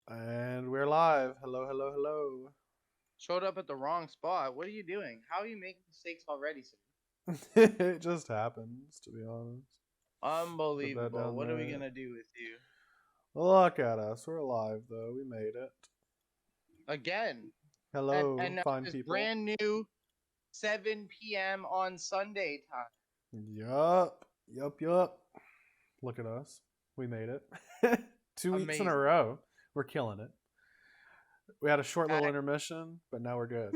And we're live. Hello, hello, hello. Showed up at the wrong spot. What are you doing? How are you making mistakes already, sir? It just happens, to be honest. Put that Unbelievable. down What are we there. gonna do with you? Look at us. We're alive, though. We made it. Again. And Hello, now fine this people. brand new 7 p.m. on Sunday time. Yup. Yup, yup. Look at us. We made it. 2 weeks in a Amazing. row. We're killing it. We had a short little Back. intermission, but now we're good.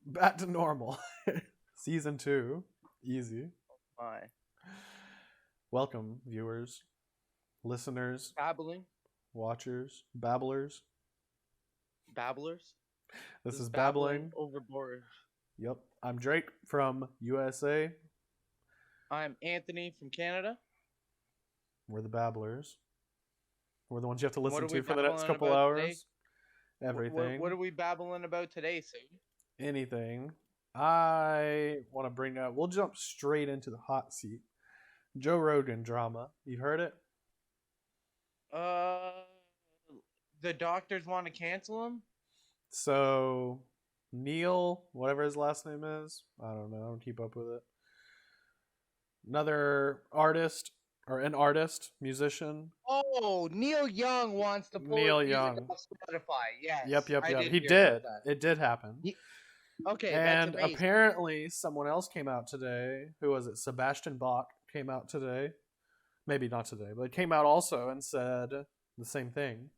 Back to normal. Season 2. Easy. My. Welcome, viewers, listeners, Babbling. watchers, babblers. Babblers. This This is is babbling Babbling. overboard. Yep. I'm Drake from USA. I'm Anthony from Canada. We're the Babblers. We're the ones you have to What listen are we to for the next babbling couple about today? hours. What, Everything. what are we babbling about today, sir? Anything. I want to bring up, we'll jump straight into the hot seat. Joe Rogan drama. You heard it? Uh, the doctors want to cancel him. So, Neil, whatever his last name is, I don't know. I don't keep up with it. Another artist, or an artist, musician. Oh, Neil Young wants to pull his Neil music Young. off Spotify. Yes, Yep, yep, I yep. did He hear about did. that. It did happen. Okay, that's And amazing. apparently, someone else came out today. Who was it? Sebastian Bach came out today. Maybe not today, but came out also and said the same thing,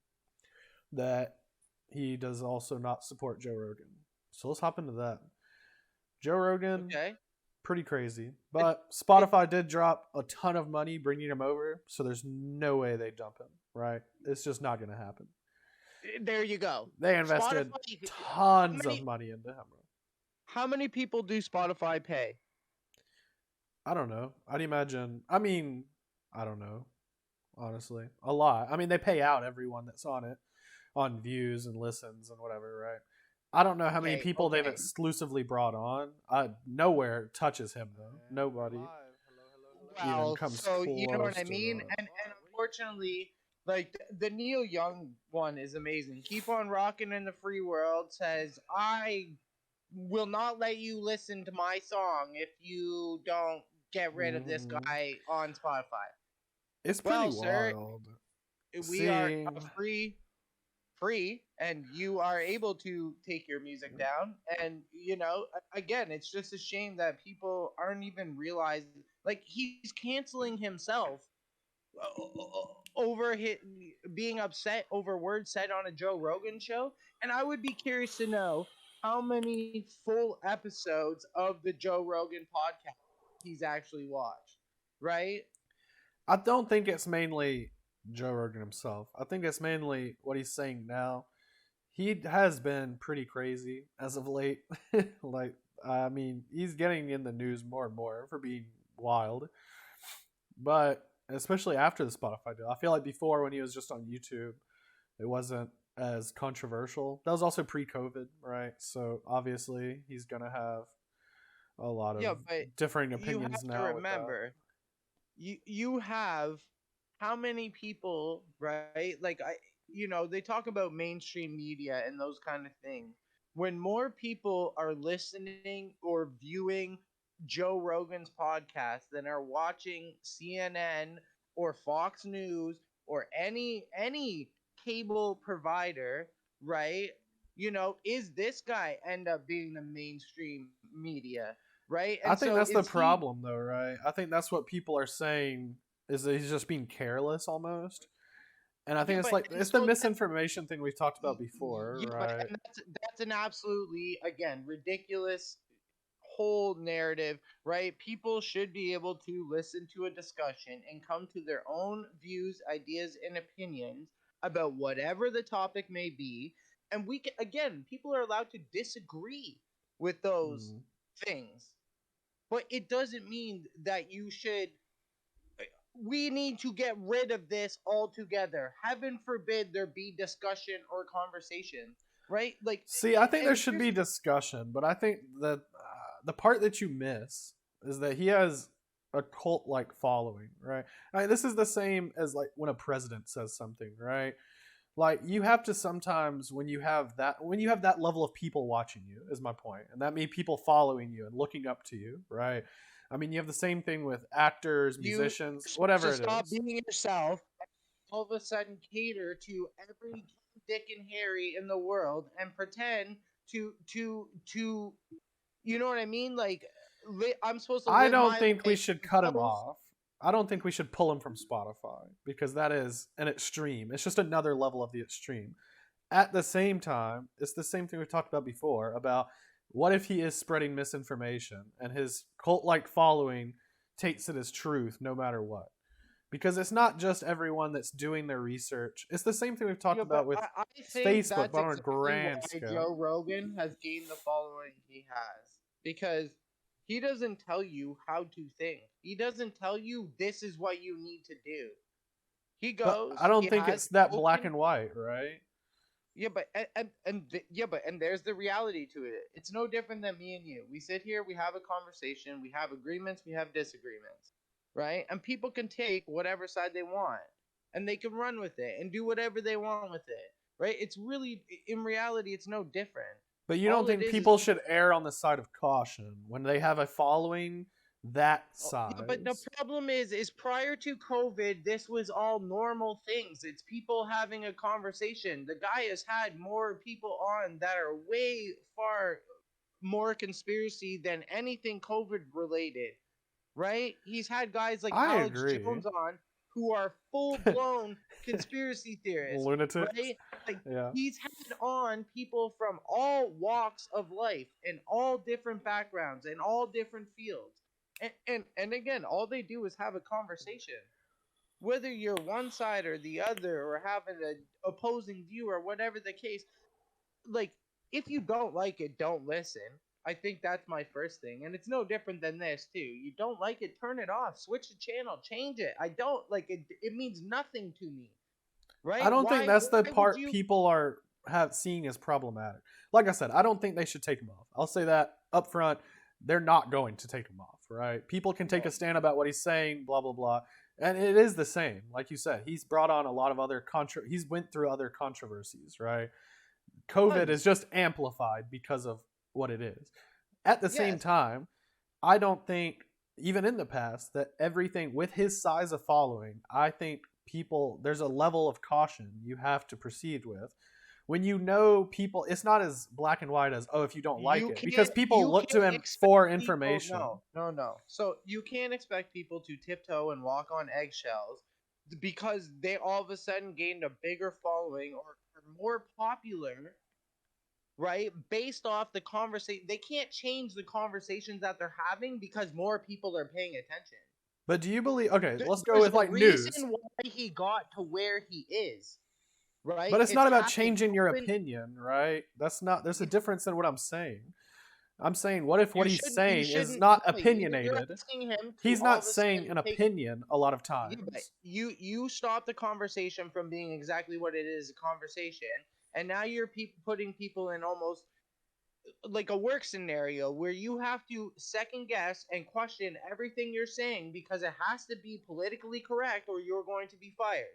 that he does also not support Joe Rogan. So let's hop into that. Joe Rogan, Okay. pretty crazy. It, But it, Spotify did drop a ton of money bringing him over, so there's no way they dump him, right? It's just not going to happen. there you go. They invested Spotify. How tons of many? money into him. How many people do Spotify pay? I don't know. I'd imagine. I mean, I don't know. Honestly, a lot. I mean, they pay out everyone that's on it, on views and listens and whatever, right? I don't know how many Okay. people they've Okay. exclusively brought on. Nowhere touches him though. Nobody even Well, comes so you know what close I to mean, that. and unfortunately, like the Neil Young one is amazing. Keep on rocking in the free world says I will not let you listen to my song if you don't get rid of this Hmm. guy on Spotify. It's pretty Well, sir, wild. we are See, free, and you are able to take your music down. And again, it's just a shame that people aren't even realizing. Like he's canceling himself over being upset over words said on a Joe Rogan show. And I would be curious to know how many full episodes of the Joe Rogan podcast he's actually watched, right? I don't think it's mainly Joe Rogan himself. I think it's mainly what he's saying now. He has been pretty crazy as of late. Like, I mean, he's getting in the news more and more for being wild. But especially after the Spotify deal, I feel like before when he was just on YouTube, it wasn't as controversial. That was also pre-COVID, right? So obviously he's gonna have a lot Yeah, of but differing you opinions have to now with that. remember, you have how many people, right? Like they talk about mainstream media and those kind of things. When more people are listening or viewing Joe Rogan's podcast than are watching CNN or Fox News or any cable provider, right? Is this guy end up being the mainstream media, right? I And think so that's the is he? problem, though, right? I think that's what people are saying is that he's just being careless almost. And I Yeah, think it's but like and it's the so misinformation thing we've talked about before, yeah, but right? and that's an absolutely again ridiculous whole narrative, right? People should be able to listen to a discussion and come to their own views, ideas, and opinions about whatever the topic may be. And we can, again, people are allowed to disagree with those Mm. things, but it doesn't mean that you should. We need to get rid of this altogether. Heaven forbid there be discussion or conversation, right? Like, See, I think there and should here's be discussion, but I think that the part that you miss is that he has a cult like following, right? I mean, this is the same as like when a president says something, right? Like you have to sometimes when you have that level of people watching you is my point, and that means people following you and looking up to you, right? I mean, you have the same thing with actors, You're musicians, supposed to whatever it stop is. being yourself, all of a sudden cater to every Dick and Harry in the world and pretend to you know what I mean? Like I'm supposed to I live don't my think we life should in cut him bubbles. off. I don't think we should pull him from Spotify because that is an extreme. It's just another level of the extreme. At the same time, it's the same thing we talked about before about what if he is spreading misinformation and his cult like following takes it as truth no matter what? Because it's not just everyone that's doing their research. It's the same thing we've talked Yeah, but about with I think Facebook, that's but on a exactly grand why scale. Joe Rogan has gained the following he has. Because he doesn't tell you how to think. He doesn't tell you this is what you need to do. He But I goes, he don't think has it's that black open. and white, right? Yeah, but yeah, but and there's the reality to it. It's no different than me and you. We sit here, we have a conversation, we have agreements, we have disagreements, right? And people can take whatever side they want, and they can run with it and do whatever they want with it, right? It's really, in reality, it's no different. But you don't All it think is people people. should err on the side of caution when they have a following that Oh, yeah, but the size? problem is prior to COVID, this was all normal things. It's people having a conversation. The guy has had more people on that are way far more conspiracy than anything COVID related, right? He's had guys like I Alex agree. Jones on who are full blown conspiracy theorists, Lunatics. right? Like Yeah. he's had on people from all walks of life and all different backgrounds and all different fields. And again, all they do is have a conversation. Whether you're one side or the other or having an opposing view or whatever the case, like if you don't like it, don't listen. I think that's my first thing, and it's no different than this too. You don't like it, turn it off, switch the channel, change it. I don't like it. It means nothing to me, I right? don't think that's the Why would part you? people are have seeing as problematic. Like I said, I don't think they should take him off. I'll say that up front. They're not going to take him off, right? People can take a No, stand about what he's saying, blah blah blah, and it is the same. Like you said, he's brought on a lot of other he's went through other controversies, right? COVID is tons. just amplified because of what it is. At the same Yes, time, I don't think even in the past that everything with his size of following, I think people there's a level of caution you have to proceed with. When you know people, it's not as black and white as oh if you don't like it because people you look to can't him expect for people. information. No. So you can't expect people to tiptoe and walk on eggshells because they all of a sudden gained a bigger following or are more popular, right? Based off the conversation, they can't change the conversations that they're having because more people are paying attention. But do you believe okay, let's go There's with a like news. reason why he got to where he is, right? But it's It's not about happened. changing your opinion, right? That's not there's a difference in what I'm saying. I'm saying, what if what You he's shouldn't. You saying is shouldn't. not Yeah, you're opinionated? asking him to He's all not of a saying sudden an take. opinion a lot of Yeah, but times. you stop the conversation from being exactly what it is, a conversation, and now you're putting people in almost like a work scenario where you have to second guess and question everything you're saying because it has to be politically correct or you're going to be fired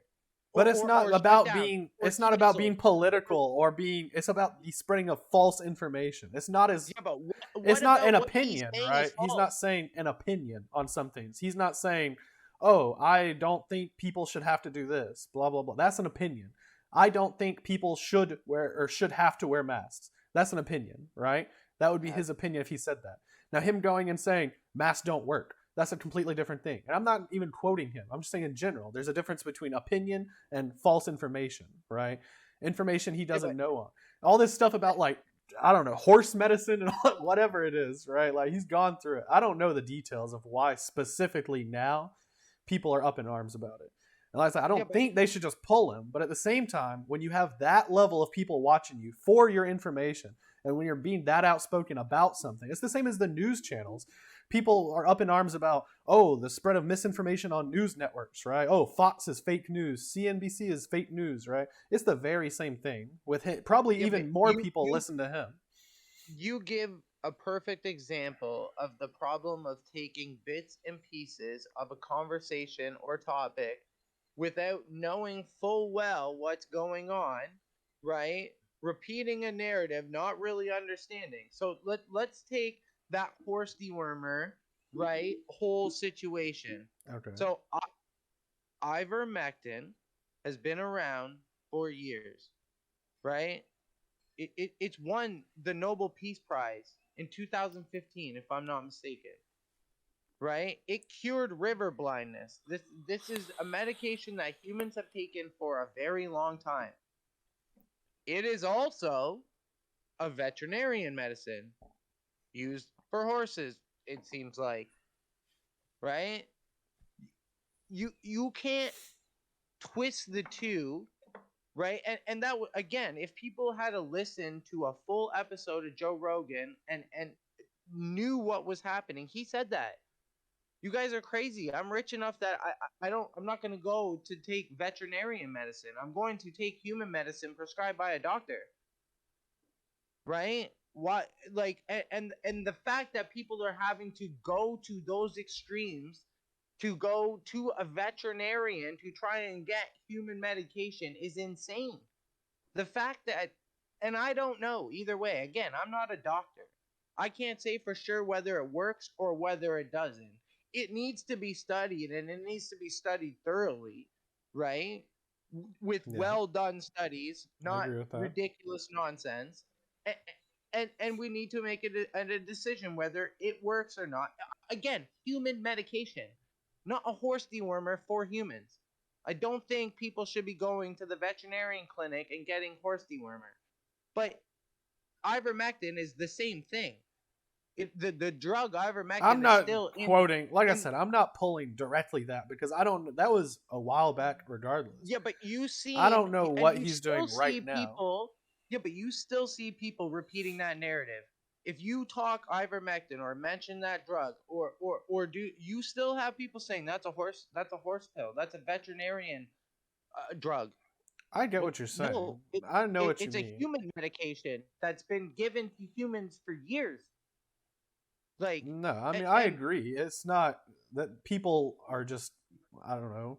But it's not or shut about down being or it's not about being canceled. Or, political or being it's about the spreading of false information. It's not as yeah, but it's what not an about what he's opinion, saying is right? He's not false? saying an opinion on some things. He's not saying, "Oh, I don't think people should have to do this." Blah blah blah. That's an opinion. I don't think people should wear or should have to wear masks. That's an opinion, right? That would be Yes. his opinion if he said that. Now him going and saying masks don't work. That's a completely different thing. And I'm not even quoting him. I'm just saying in general, there's a difference between opinion and false information, right? Information he Yeah, doesn't but know on. All this stuff about like I don't know, horse medicine and whatever it is, right? Like he's gone through it. I don't know the details of why specifically now people are up in arms about it. And like I said, I yeah, don't but think they should just pull him, but at the same time, when you have that level of people watching you for your information, and when you're being that outspoken about something, it's the same as the news channels. People are up in arms about, oh, the spread of misinformation on news networks, right? Oh, Fox is fake news, CNBC is fake news, right? It's the very same thing with him. Probably yeah, but even more people listen to him. you give a perfect example of the problem of taking bits and pieces of a conversation or topic without knowing full well what's going on, right? Repeating a narrative, not really understanding. So let's take that horse dewormer, right? Whole situation. Okay. So ivermectin has been around for years, right? It's won the Nobel Peace Prize in 2015, if I'm not mistaken, right? It cured river blindness. This is a medication that humans have taken for a very long time. It is also a veterinarian medicine used for horses, it seems like, right? You can't twist the two, right? And that again, if people had to listen to a full episode of Joe Rogan and knew what was happening, he said that you guys are crazy. I'm rich enough that I'm not going to go to take veterinarian medicine. I'm going to take human medicine prescribed by a doctor. Right? What like and the fact that people are having to go to those extremes to go to a veterinarian to try and get human medication is insane. The fact that, and I don't know either way. Again, I'm not a doctor. I can't say for sure whether it works or whether it doesn't. It needs to be studied, and it needs to be studied thoroughly, right? With Yeah, well done studies, I not agree with that. ridiculous nonsense. And we need to make a decision whether it works or not. Again, human medication, not a horse dewormer for humans. I don't think people should be going to the veterinarian clinic and getting horse dewormer. But ivermectin is the same thing. The drug I'm ivermectin is not still quoting, like I in said, I'm not pulling directly that because I don't. That was a while back, regardless. yeah, but I don't know and what you he's still doing right see now. people. Yeah, but you still see people repeating that narrative. If you talk ivermectin or mention that drug, or do you still have people saying that's a horse pill, that's a veterinarian drug? I get Well, what you're no, saying. I know what you it's a mean. human medication that's been given to humans for years. Like, No, I mean I and agree. It's not that people are just, I don't know,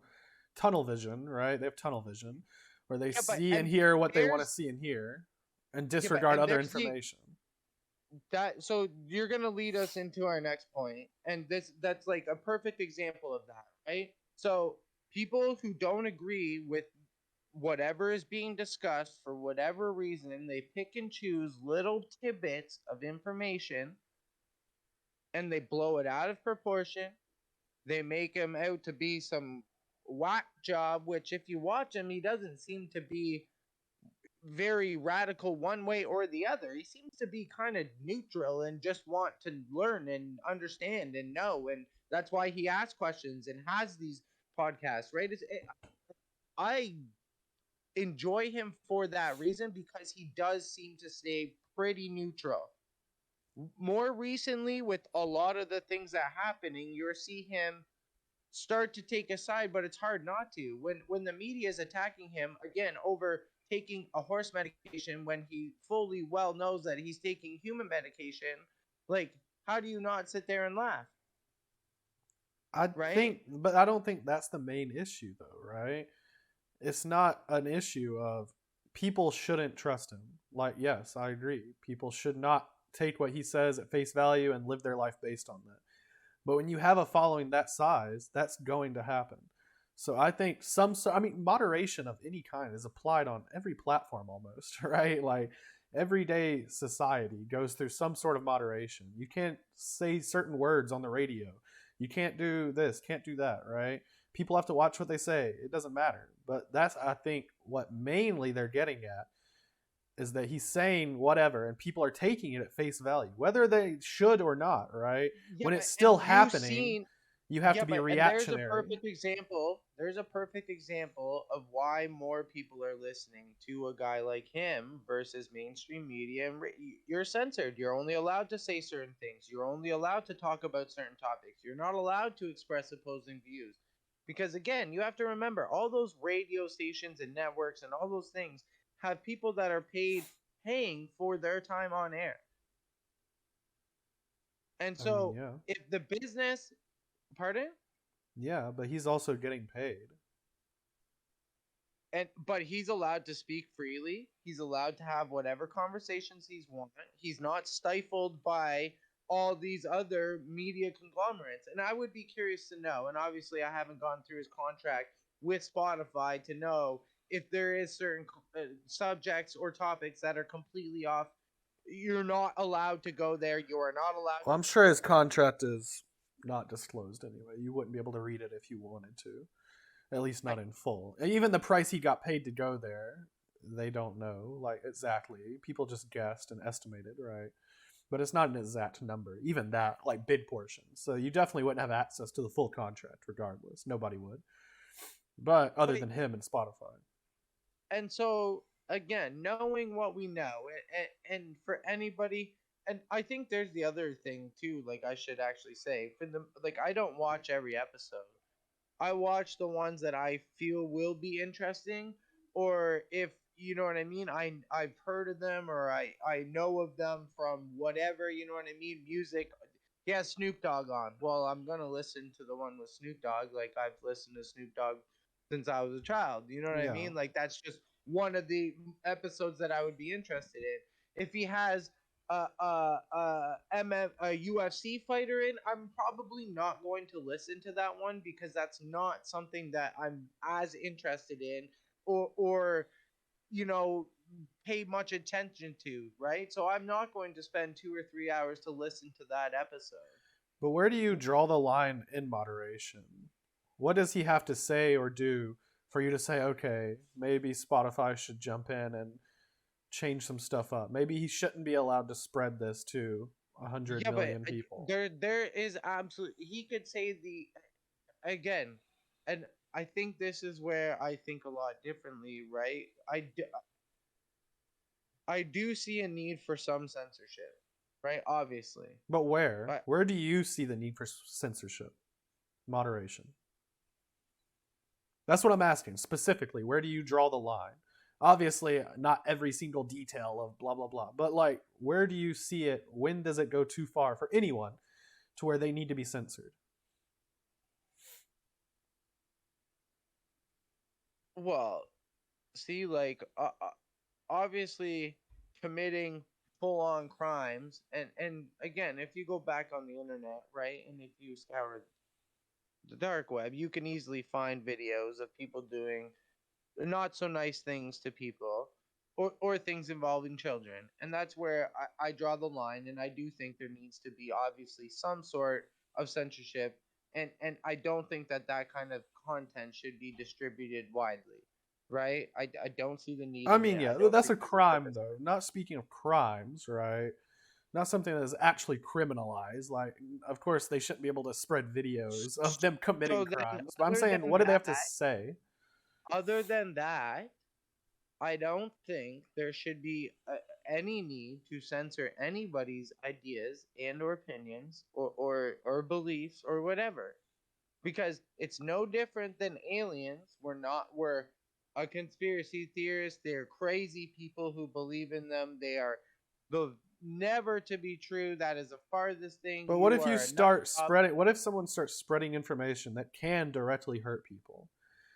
tunnel vision, right? They have tunnel vision where they yeah, but see and and hear what they want to there's see and hear and yeah, but disregard and other there's the information. that so you're gonna lead us into our next point, and that's like a perfect example of that, right? So people who don't agree with whatever is being discussed for whatever reason, they pick and choose little tidbits of information and they blow it out of proportion. They make him out to be some whack job, which if you watch him, he doesn't seem to be very radical one way or the other. He seems to be kind of neutral and just want to learn and understand and know. And that's why he asks questions and has these podcasts, right? I enjoy him for that reason because he does seem to stay pretty neutral. More recently, with a lot of the things that are happening, you'll see him start to take a side, but it's hard not to. When the media is attacking him again over taking a horse medication when he fully well knows that he's taking human medication, like how do you not sit there and laugh, I right? think, but I don't think that's the main issue, though, right? It's not an issue of people shouldn't trust him. Like, yes, I agree. People should not take what he says at face value and live their life based on that. But when you have a following that size, that's going to happen. So I think I mean, moderation of any kind is applied on every platform almost, right? Like everyday society goes through some sort of moderation. You can't say certain words on the radio. You can't do this, can't do that, right? People have to watch what they say. It doesn't matter. But that's, I think, what mainly they're getting at is that he's saying whatever and people are taking it at face value, whether they should or not, right? Yeah, When it's still and you've happening, seen you have yeah, to be but and reactionary. there's a perfect example of why more people are listening to a guy like him versus mainstream media. And you're censored. You're only allowed to say certain things. You're only allowed to talk about certain topics. You're not allowed to express opposing views. Because again, you have to remember all those radio stations and networks and all those things have people that are paying for their time on air. And I mean, so yeah. if the business, pardon? Yeah, but he's also getting paid. but he's allowed to speak freely. He's allowed to have whatever conversations he's want. He's not stifled by all these other media conglomerates. And I would be curious to know, and obviously I haven't gone through his contract with Spotify to know if there is certain subjects or topics that are completely off. You're not allowed to go there. You are not allowed Well, to I'm speak sure his about. contract is not disclosed anyway. You wouldn't be able to read it if you wanted to, at least I, not in full. And even the price he got paid to go there, they don't know like exactly. People just guessed and estimated, right? But it's not an exact number. Even that, like bid portion. So you definitely wouldn't have access to the full contract, regardless. Nobody would. But other but than him and Spotify. and so again, knowing what we know, and for anybody, and I think there's the other thing too. Like I should actually say, for the like, I don't watch every episode. I watch the ones that I feel will be interesting, or if you know what I mean. I've heard of them, or I know of them from whatever, you know what I mean. Music. Yeah, Snoop Dogg on. Well, I'm gonna listen to the one with Snoop Dogg. Like I've listened to Snoop Dogg since I was a child. You know what I Yeah. mean? Like that's just one of the episodes that I would be interested in. If he has a UFC fighter in, I'm probably not going to listen to that one because that's not something that I'm as interested in, or you know, pay much attention to, right? So I'm not going to spend 2 or 3 hours to listen to that episode. But where do you draw the line in moderation? What does he have to say or do for you to say, okay, maybe Spotify should jump in and change some stuff up? Maybe he shouldn't be allowed to spread this to 100 Yeah, but million people. there is absolutely, he could say the again, and I think this is where I think a lot differently, right? I do see a need for some censorship, right? Obviously, But where? but Where do you see the need for censorship? Moderation. That's what I'm asking specifically. Where do you draw the line? Obviously, not every single detail of blah, blah, blah. But, like, where do you see it? When does it go too far for anyone to where they need to be censored? well, see, like obviously committing full on crimes, and again, if you go back on the internet, right, and if you scour the dark web, you can easily find videos of people doing not so nice things to people, or things involving children. And that's where I draw the line. And I do think there needs to be obviously some sort of censorship. And I don't think that that kind of content should be distributed widely. Right? I don't see the need I in mean, it. I yeah, don't that's think a there's a crime, purpose. though. Not speaking of crimes, right? Not something that is actually criminalized. Like, of course, they shouldn't be able to spread videos of them So committing then, crimes. But I'm saying, what do they have to say? other than that, I don't think there should be any need to censor anybody's ideas and or opinions, or beliefs or whatever, because it's no different than aliens. We're a conspiracy theorist. They're crazy people who believe in them. They are the never to be true. That is the farthest thing. But what You if you are a nut start job. spreading? What if someone starts spreading information that can directly hurt people?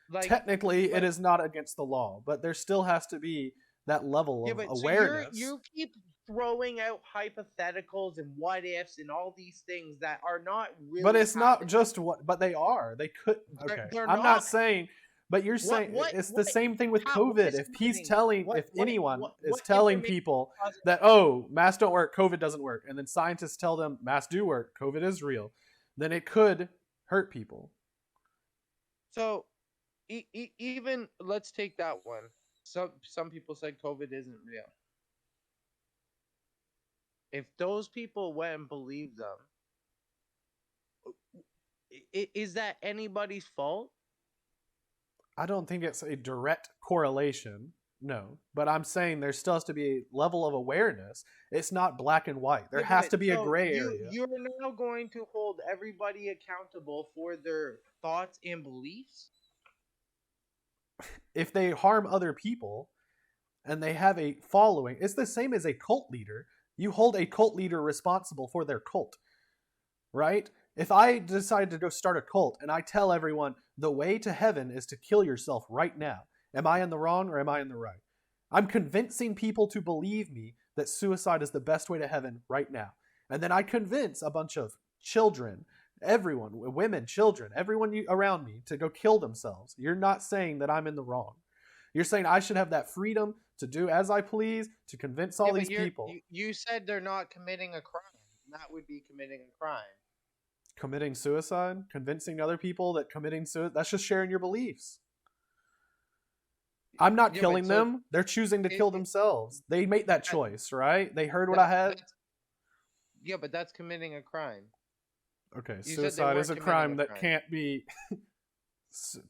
Like, Technically, it like is not against the law, but there still has to be that level yeah, of but so awareness. you keep throwing out hypotheticals and what ifs and all these things that are not But really it's not happening. just what, but they are. They could. Okay, They're I'm not not. saying, but you're saying it's the What same thing with how what COVID. is If he's happening? telling, if anyone is What telling information people is causing that, oh, masks don't work, COVID doesn't work, and then scientists tell them masks do work, COVID is real, then it could hurt people. so even let's take that one. Some people said COVID isn't real. If those people went and believed them, is that anybody's fault? I don't think it's a direct correlation, no, but I'm saying there still has to be a level of awareness. It's not black and white. There Yeah, has but to be a so gray area. you're now going to hold everybody accountable for their thoughts and beliefs? If they harm other people and they have a following, it's the same as a cult leader. You hold a cult leader responsible for their cult, right? If I decide to go start a cult and I tell everyone the way to heaven is to kill yourself right now, Am I in the wrong or am I in the right? I'm convincing people to believe me that suicide is the best way to heaven right now. And then I convince a bunch of children, everyone, women, children, everyone around me to go kill themselves. You're not saying that I'm in the wrong. You're saying I should have that freedom to do as I please, to convince all Yeah, but these people. you said they're not committing a crime. That would be committing a crime. Committing suicide, convincing other people that committing suicide, that's just sharing your beliefs. I'm not Yeah, but killing so them. They're choosing to it, kill themselves. They made that that, choice, right? They heard what that I had. that's yeah, but that's committing a crime. Okay, You said they suicide is weren't a committing crime a that crime. can't be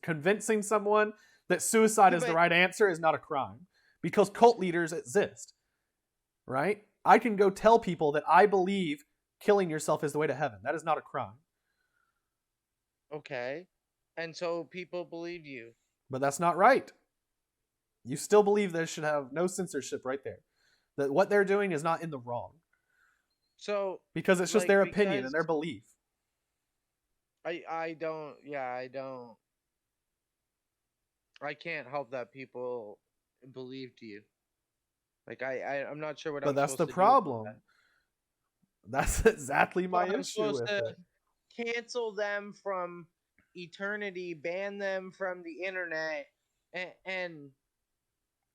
convincing someone that suicide Yeah, is the but right answer is not a crime because cult leaders exist, right? I can go tell people that I believe killing yourself is the way to heaven. That is not a crime. okay, and so people believe you. But that's not right. You still believe there should have no censorship right there. That what they're doing is not in the wrong So, because it's just like, their opinion and because their belief. I don't, yeah, I can't help that people believed you. Like, I'm not sure what But I'm that's supposed the to do about problem. that. That's exactly So my I'm issue supposed with to it. cancel them from eternity, ban them from the internet, and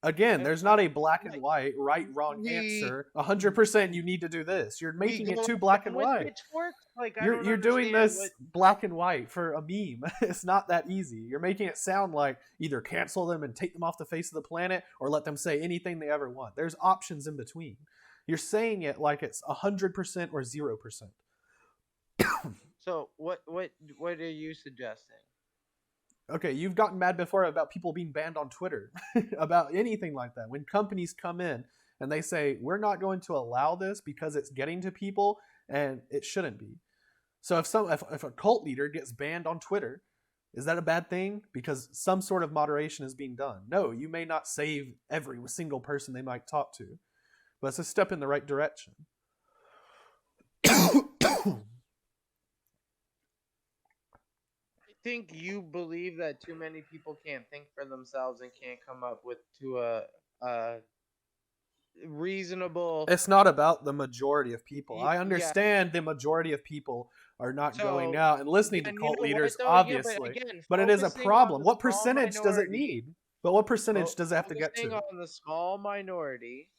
Again, there's not a black and like white, right, wrong we answer. 100% you need to do this. You're we making it go too black around and with white. pitchforks. Like I You're don't you're doing understand what. this black and white for a meme. It's not that easy. You're making it sound like either cancel them and take them off the face of the planet or let them say anything they ever want. There's options in between. You're saying it like it's 100% or 0%. So what are you suggesting? Okay, you've gotten mad before about people being banned on Twitter, about anything like that. When companies come in and they say, we're not going to allow this because it's getting to people and it shouldn't be. So if a cult leader gets banned on Twitter, is that a bad thing? Because some sort of moderation is being done. No, you may not save every single person they might talk to, but it's a step in the right direction. I think you believe that too many people can't think for themselves and can't come up with to a reasonable. It's not about the majority of people. I Yeah. understand the majority of people are not going So out and listening to and you cult know what leaders, though? Yeah, but obviously, again, but it is a focusing on problem. the What small percentage does it minority, need? But what percentage does it have to get focusing to? on the small minority,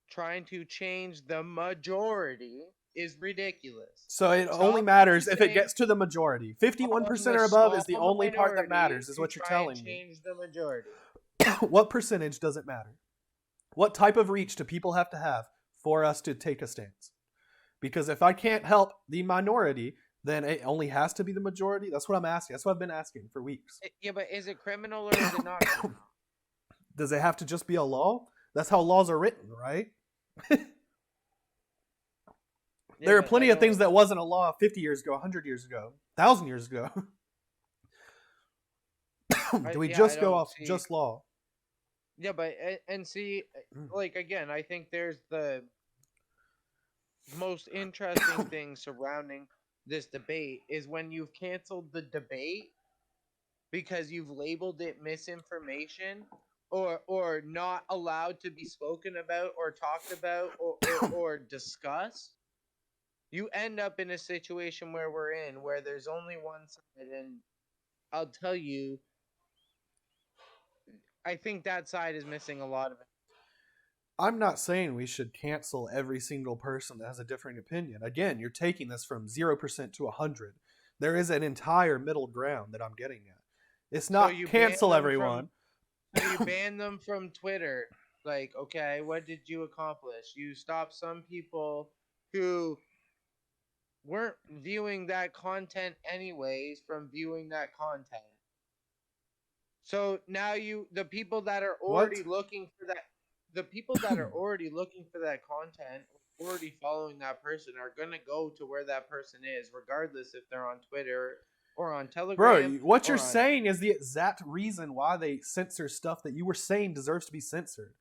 trying to change the majority is ridiculous. So it only Stop matters if it focusing gets to the majority. on 51% the or above is small the only part that minority matters, is to what you're try and telling me. change the majority. What percentage does it matter? What type of reach do people have to have for us to take a stance? Because if I can't help the minority, then it only has to be the majority. That's what I'm asking. That's what I've been asking for weeks. Yeah, but is it criminal or is it not criminal? Does it have to just be a law? That's how laws are written, right? Yeah, There are but I plenty of things don't. that wasn't a law 50 years ago, 100 years ago, 1,000 years ago. Do we Yeah, I just go don't off see. just law? Yeah, but and see, like again, I think there's the most interesting thing surrounding this debate is when you've canceled the debate because you've labeled it misinformation or not allowed to be spoken about or talked about or discussed. You end up in a situation where we're in where there's only one side, and I'll tell you, I think that side is missing a lot of it. I'm not saying we should cancel every single person that has a differing opinion. Again, you're taking this from 0% to 100. There is an entire middle ground that I'm getting at. It's So not you ban cancel them from everyone. so you ban them from Twitter. Like, okay, what did you accomplish? You stopped some people who weren't viewing that content anyways from viewing that content. So now the people that are What? already looking for that, the people that are already looking for that content, already following that person, are gonna go to where that person is, regardless if they're on Twitter or on Bro, Telegram what you're or on. saying is the exact reason why they censor stuff that you were saying deserves to be censored.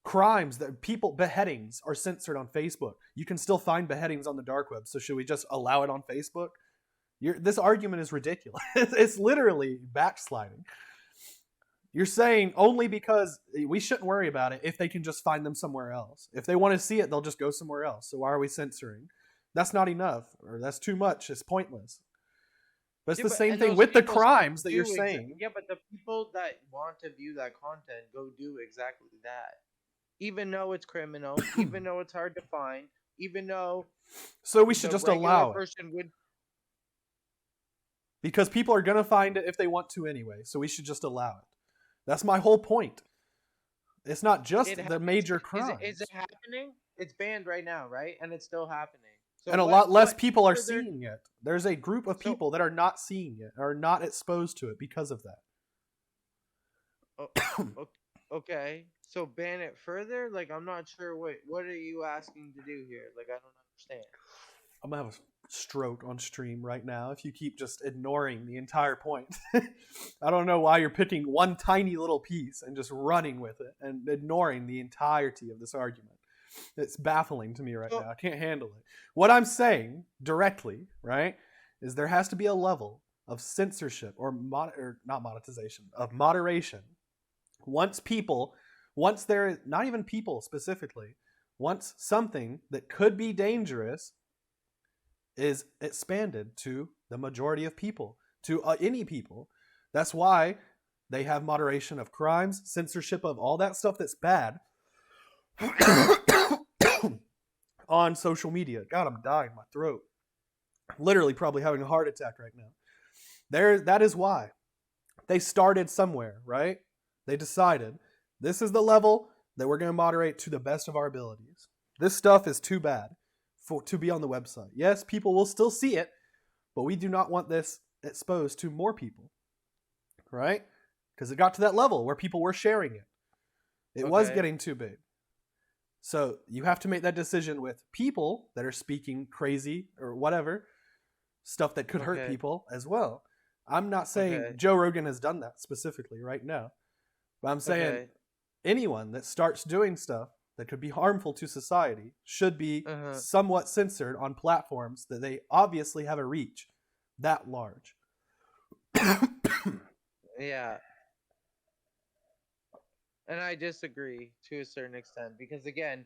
Crimes that people, beheadings, are censored on Facebook. You can still find beheadings on the dark web, so should we just allow it on Facebook? This argument is ridiculous. It's literally backsliding. You're saying only because we shouldn't worry about it if they can just find them somewhere else. If they want to see it, they'll just go somewhere else. So why are we censoring? That's not enough, or that's too much. It's pointless. But it's Yeah, the but same and thing those with the people still crimes that you're do saying. yeah, but the people that want to view that content go do exactly that. Even though it's criminal, even though it's hard to find, even though So we should the just regular allow it. person would. Because people are going to find it if they want to anyway. So we should just allow it. That's my whole point. It's not just the major Is it crimes. happening? It's banned right now, right? And it's still happening. So And a lot less what people are further seeing it. There's a group of so people that are not seeing it, are not exposed to it because of that. oh, okay. So ban it further? Like I'm not sure what are you asking to do here? Like I don't understand. I'm gonna have a stroke on stream right now if you keep just ignoring the entire point. I don't know why you're picking one tiny little piece and just running with it and ignoring the entirety of this argument. It's baffling to me right So now. I can't handle it. What I'm saying directly, right, is there has to be a level of censorship or not monetization, of moderation. Once there, not even people specifically, once something that could be dangerous is expanded to the majority of people, to any people. That's why they have moderation of crimes, censorship of all that stuff that's bad on social media. God, I'm dying. My throat. Literally probably having a heart attack right now. That is why. They started somewhere, right? They decided this is the level that we're going to moderate to the best of our abilities. This stuff is too bad to be on the website. Yes, people will still see it, but we do not want this exposed to more people, right? Because it got to that level where people were sharing it. It was getting too big. So you have to make that decision with people that are speaking crazy or whatever, stuff that could hurt people as well. I'm not saying Joe Rogan has done that specifically right now, but I'm saying anyone that starts doing stuff that could be harmful to society should be somewhat censored on platforms that they obviously have a reach that large. Yeah. And I disagree to a certain extent because again,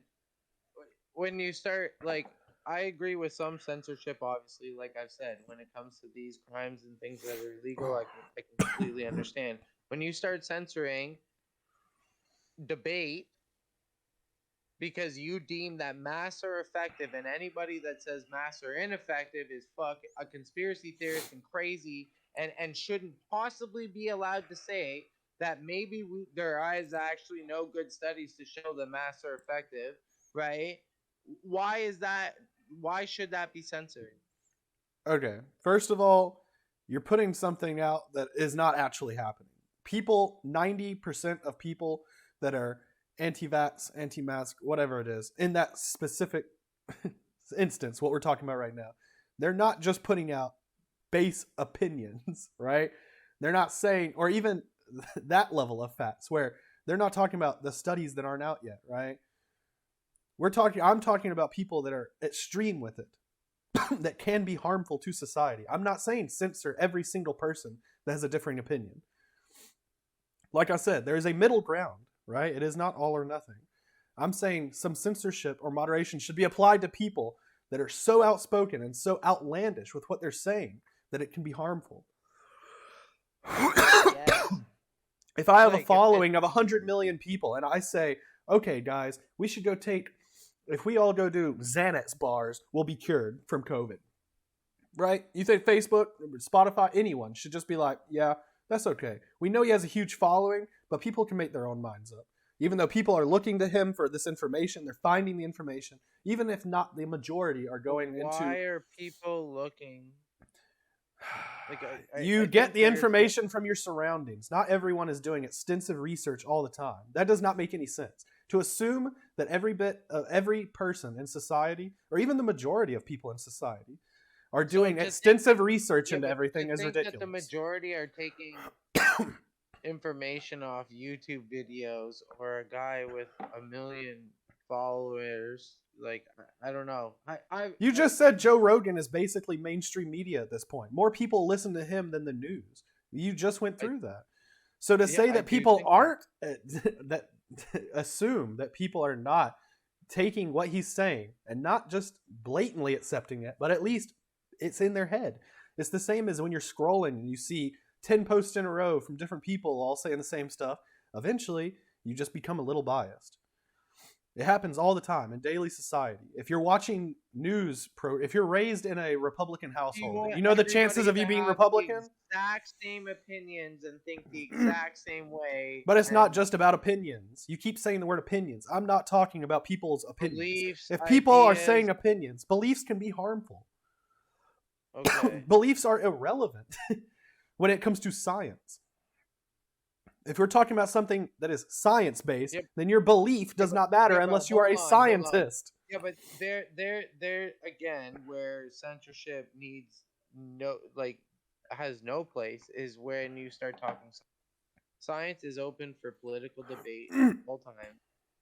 when you start like I agree with some censorship obviously like I've said when it comes to these crimes and things that are illegal I can completely understand. When you start censoring debate because you deem that masks are effective and anybody that says masks are ineffective is a conspiracy theorist and crazy and shouldn't possibly be allowed to say that maybe there is actually no good studies to show that masks are effective, right? Why is that? Why should that be censored? Okay, first of all, you're putting something out that is not actually happening. 90% of people that are anti-vax, anti-mask, whatever it is, in that specific instance, what we're talking about right now, they're not just putting out base opinions, right? They're not saying, or even that level of facts, where they're not talking about the studies that aren't out yet, right? I'm talking about people that are extreme with it, that can be harmful to society. I'm not saying censor every single person that has a differing opinion. Like I said, there is a middle ground, right? It is not all or nothing. I'm saying some censorship or moderation should be applied to people that are so outspoken and so outlandish with what they're saying that it can be harmful. Yes. If I have a following of 100 million people and I say, okay, guys, we should go if we all go do Xanax bars, we'll be cured from COVID. Right? You think Facebook, Spotify, anyone should just be like, yeah, that's okay. We know he has a huge following, but people can make their own minds up. Even though people are looking to him for this information, they're finding the information. Even if not the majority are going into... Why are people looking? You get the information from your surroundings. Not everyone is doing extensive research all the time. That does not make any sense. To assume that every person in society, or even the majority of people in society, are doing extensive research into everything is ridiculous. That the majority are taking information off YouTube videos or a guy with 1 million followers. Like, I don't know. You just said Joe Rogan is basically mainstream media at this point. More people listen to him than the news. You just went through that. So to Yeah, say I that do people think that. aren't that assume that people are not taking what he's saying and not just blatantly accepting it, but at least it's in their head. It's the same as when you're scrolling and you see 10 posts in a row from different people all saying the same stuff. Eventually, you just become a little biased. It happens all the time in daily society. If you're watching if you're raised in a Republican You household, want you know the chances everybody of to you being have the Republican. exact same opinions and think the exact same way But it's not and just about opinions. You keep saying the word opinions. I'm not talking about people's opinions. beliefs, If people are saying ideas. opinions, beliefs can be harmful. Okay. Beliefs are irrelevant when it comes to science. If we're talking about something that is science based, Yep. then your belief Yeah, does not matter yeah, but unless you are hold a on, hold on. scientist. Yeah, but there again, where censorship needs no like has no place is when you start talking. Science is open for political debate at all time,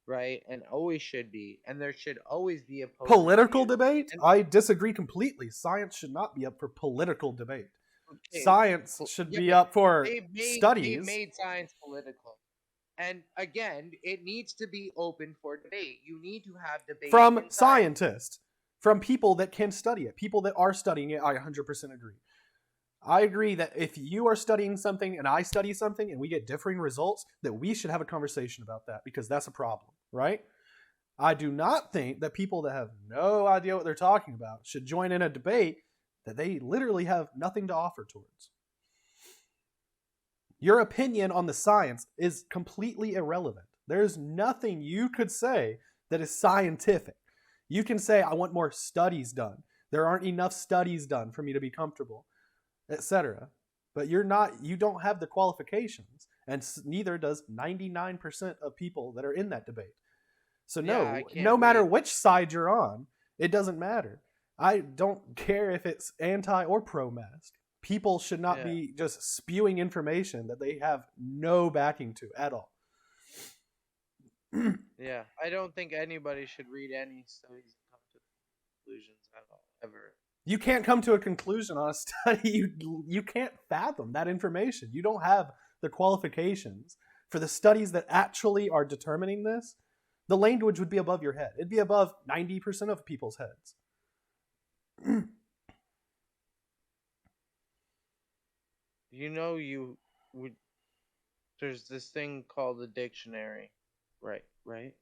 right? And always should be, and there should always be opposing Political views. debate? And I disagree completely. Science should not be up for political debate. okay, Science should yeah, be but up for they've studies made science political. And again, it needs to be open for debate. You need to have debate from in science. scientists, from people that can study it, people that are studying it. I 100% agree. I agree that if you are studying something and I study something and we get differing results, that we should have a conversation about that because that's a problem, right? I do not think that people that have no idea what they're talking about should join in a debate that they literally have nothing to offer towards. Your opinion on the science is completely irrelevant. There's nothing you could say that is scientific. You can say, I want more studies done. There aren't enough studies done for me to be comfortable, etc. But you don't have the qualifications, and neither does 99% of people that are in that debate. So Yeah, I no, no can't matter wait. which side you're on, it doesn't matter. I don't care if it's anti or pro mask. People should not Yeah, be just spewing information that they have no backing to at all. yeah. I don't think anybody should read any studies and come to conclusions at all, ever. You can't come to a conclusion on a study. You can't fathom that information. You don't have the qualifications for the studies that actually are determining this. The language would be above your head. It'd be above 90% of people's heads. You would. There's this thing called a dictionary, right? Right.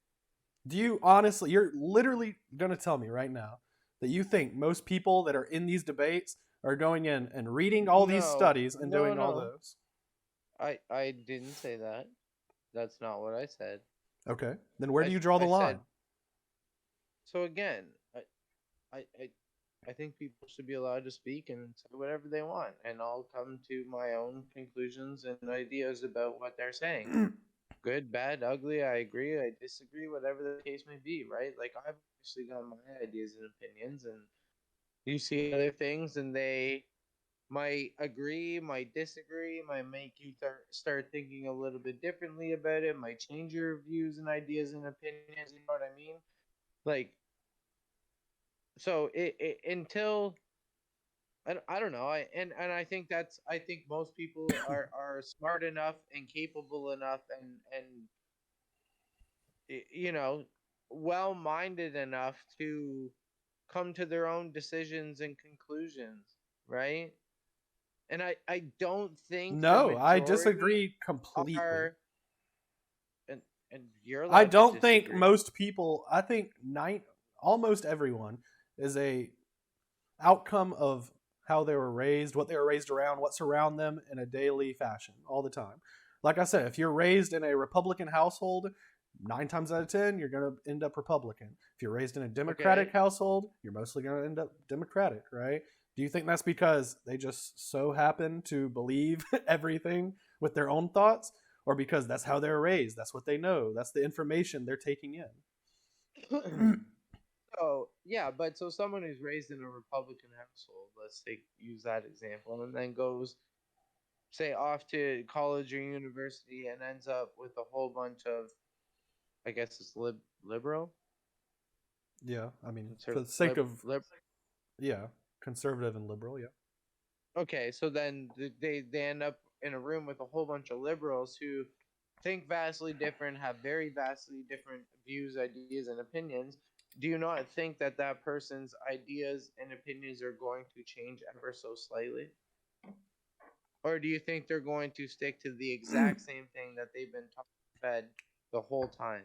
Do you honestly, you're literally going to tell me right now that you think most people that are in these debates are going in and reading all these No, studies and no, doing all no. those? I didn't say that. That's not what I said. Okay. Then where I do you draw the I line? said so again. I I I think people should be allowed to speak and say whatever they want, and I'll come to my own conclusions and ideas about what they're saying. Good, bad, ugly, I agree, I disagree, whatever the case may be, right? Like I've obviously got my ideas and opinions, and you see other things, and they might agree, might disagree, might make you start thinking a little bit differently about it, might change your views and ideas and opinions. You know what I mean? Like, so until I don't know. And I think I think most people are smart enough and capable enough and you know well minded enough to come to their own decisions and conclusions, right? And I don't think the No, I majority disagree completely. are and and you're I allowed to don't think disagree. most people, I think almost everyone is a outcome of how they were raised, what they were raised around, what's around them in a daily fashion all the time. Like I said, if you're raised in a Republican household, 9 times out of 10, you're going to end up Republican. If you're raised in a Democratic Okay. household, you're mostly going to end up Democratic, right? Do you think that's because they just so happen to believe everything with their own thoughts? Or because that's how they're raised? That's what they know. That's the information they're taking in. So yeah, but so someone who's raised in a Republican household, let's take use that example, and then goes say off to college or university and ends up with a whole bunch of I guess it's liberal, Yeah, I mean, for conserv the sake of, lib. yeah, conservative and liberal, yeah. Okay, so then they end up in a room with a whole bunch of liberals who think vastly different, have very vastly different views, ideas, and opinions, do you not think that that person's ideas and opinions are going to change ever so slightly? Or do you think they're going to stick to the exact same thing that they've been fed the whole time?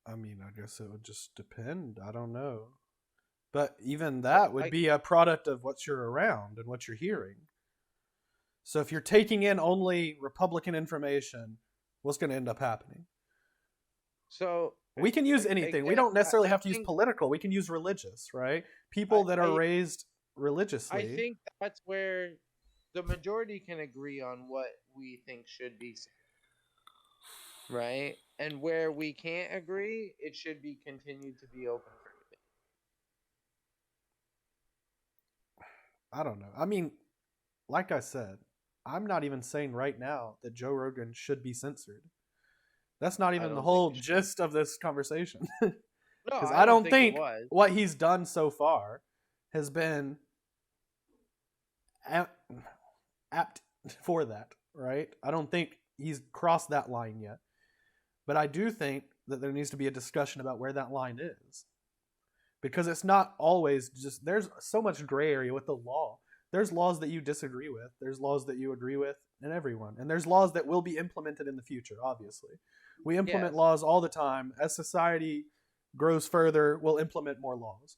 I mean, I guess it would just depend. I don't know. But even that would I be a product of what you're around and what you're hearing. So if you're taking in only Republican information, what's going to end up happening? so We can use anything. We again, don't necessarily I have to use think political. We can use religious, right? I, People that are I raised I religiously. think that's where the majority can agree on what we think should be said, right? And where we can't agree, it should be continued to be open for debate. I don't know. I mean, like I said, I'm not even saying right now that Joe Rogan should be censored. That's not I even the don't think whole it should. gist of this conversation. No, Because I I don't don't think it think was. what he's done so far has been apt for that, right? I don't think he's crossed that line yet. But I do think that there needs to be a discussion about where that line is. Because it's not always just, there's so much gray area with the law. There's laws that you disagree with, there's laws that you agree with, and everyone. And there's laws that will be implemented in the future, obviously. We implement Yes. laws all the time. As society grows further, we'll implement more laws.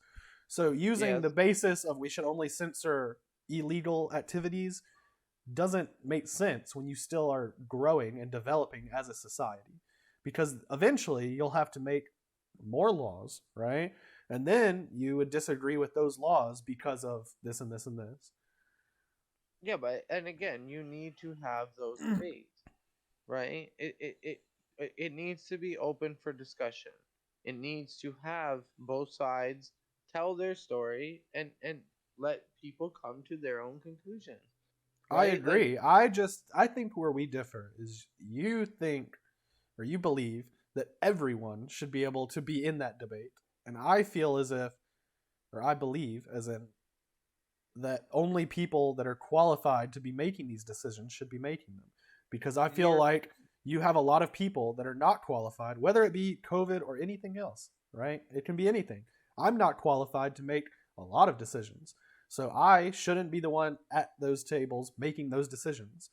So using Yes. the basis of we should only censor illegal activities doesn't make sense when you still are growing and developing as a society. Because eventually you'll have to make more laws, right? And then you would disagree with those laws because of this and this and this. Yeah, but and again, you need to have those debates, right? It needs to be open for discussion. It needs to have both sides tell their story and let people come to their own conclusions, I right? Like, agree. I think where we differ is you think or you believe that everyone should be able to be in that debate. And I feel as if, or I believe as in, that only people that are qualified to be making these decisions should be making them. Because I feel you're like you have a lot of people that are not qualified, whether it be COVID or anything else, right? It can be anything. I'm not qualified to make a lot of decisions. So I shouldn't be the one at those tables making those decisions.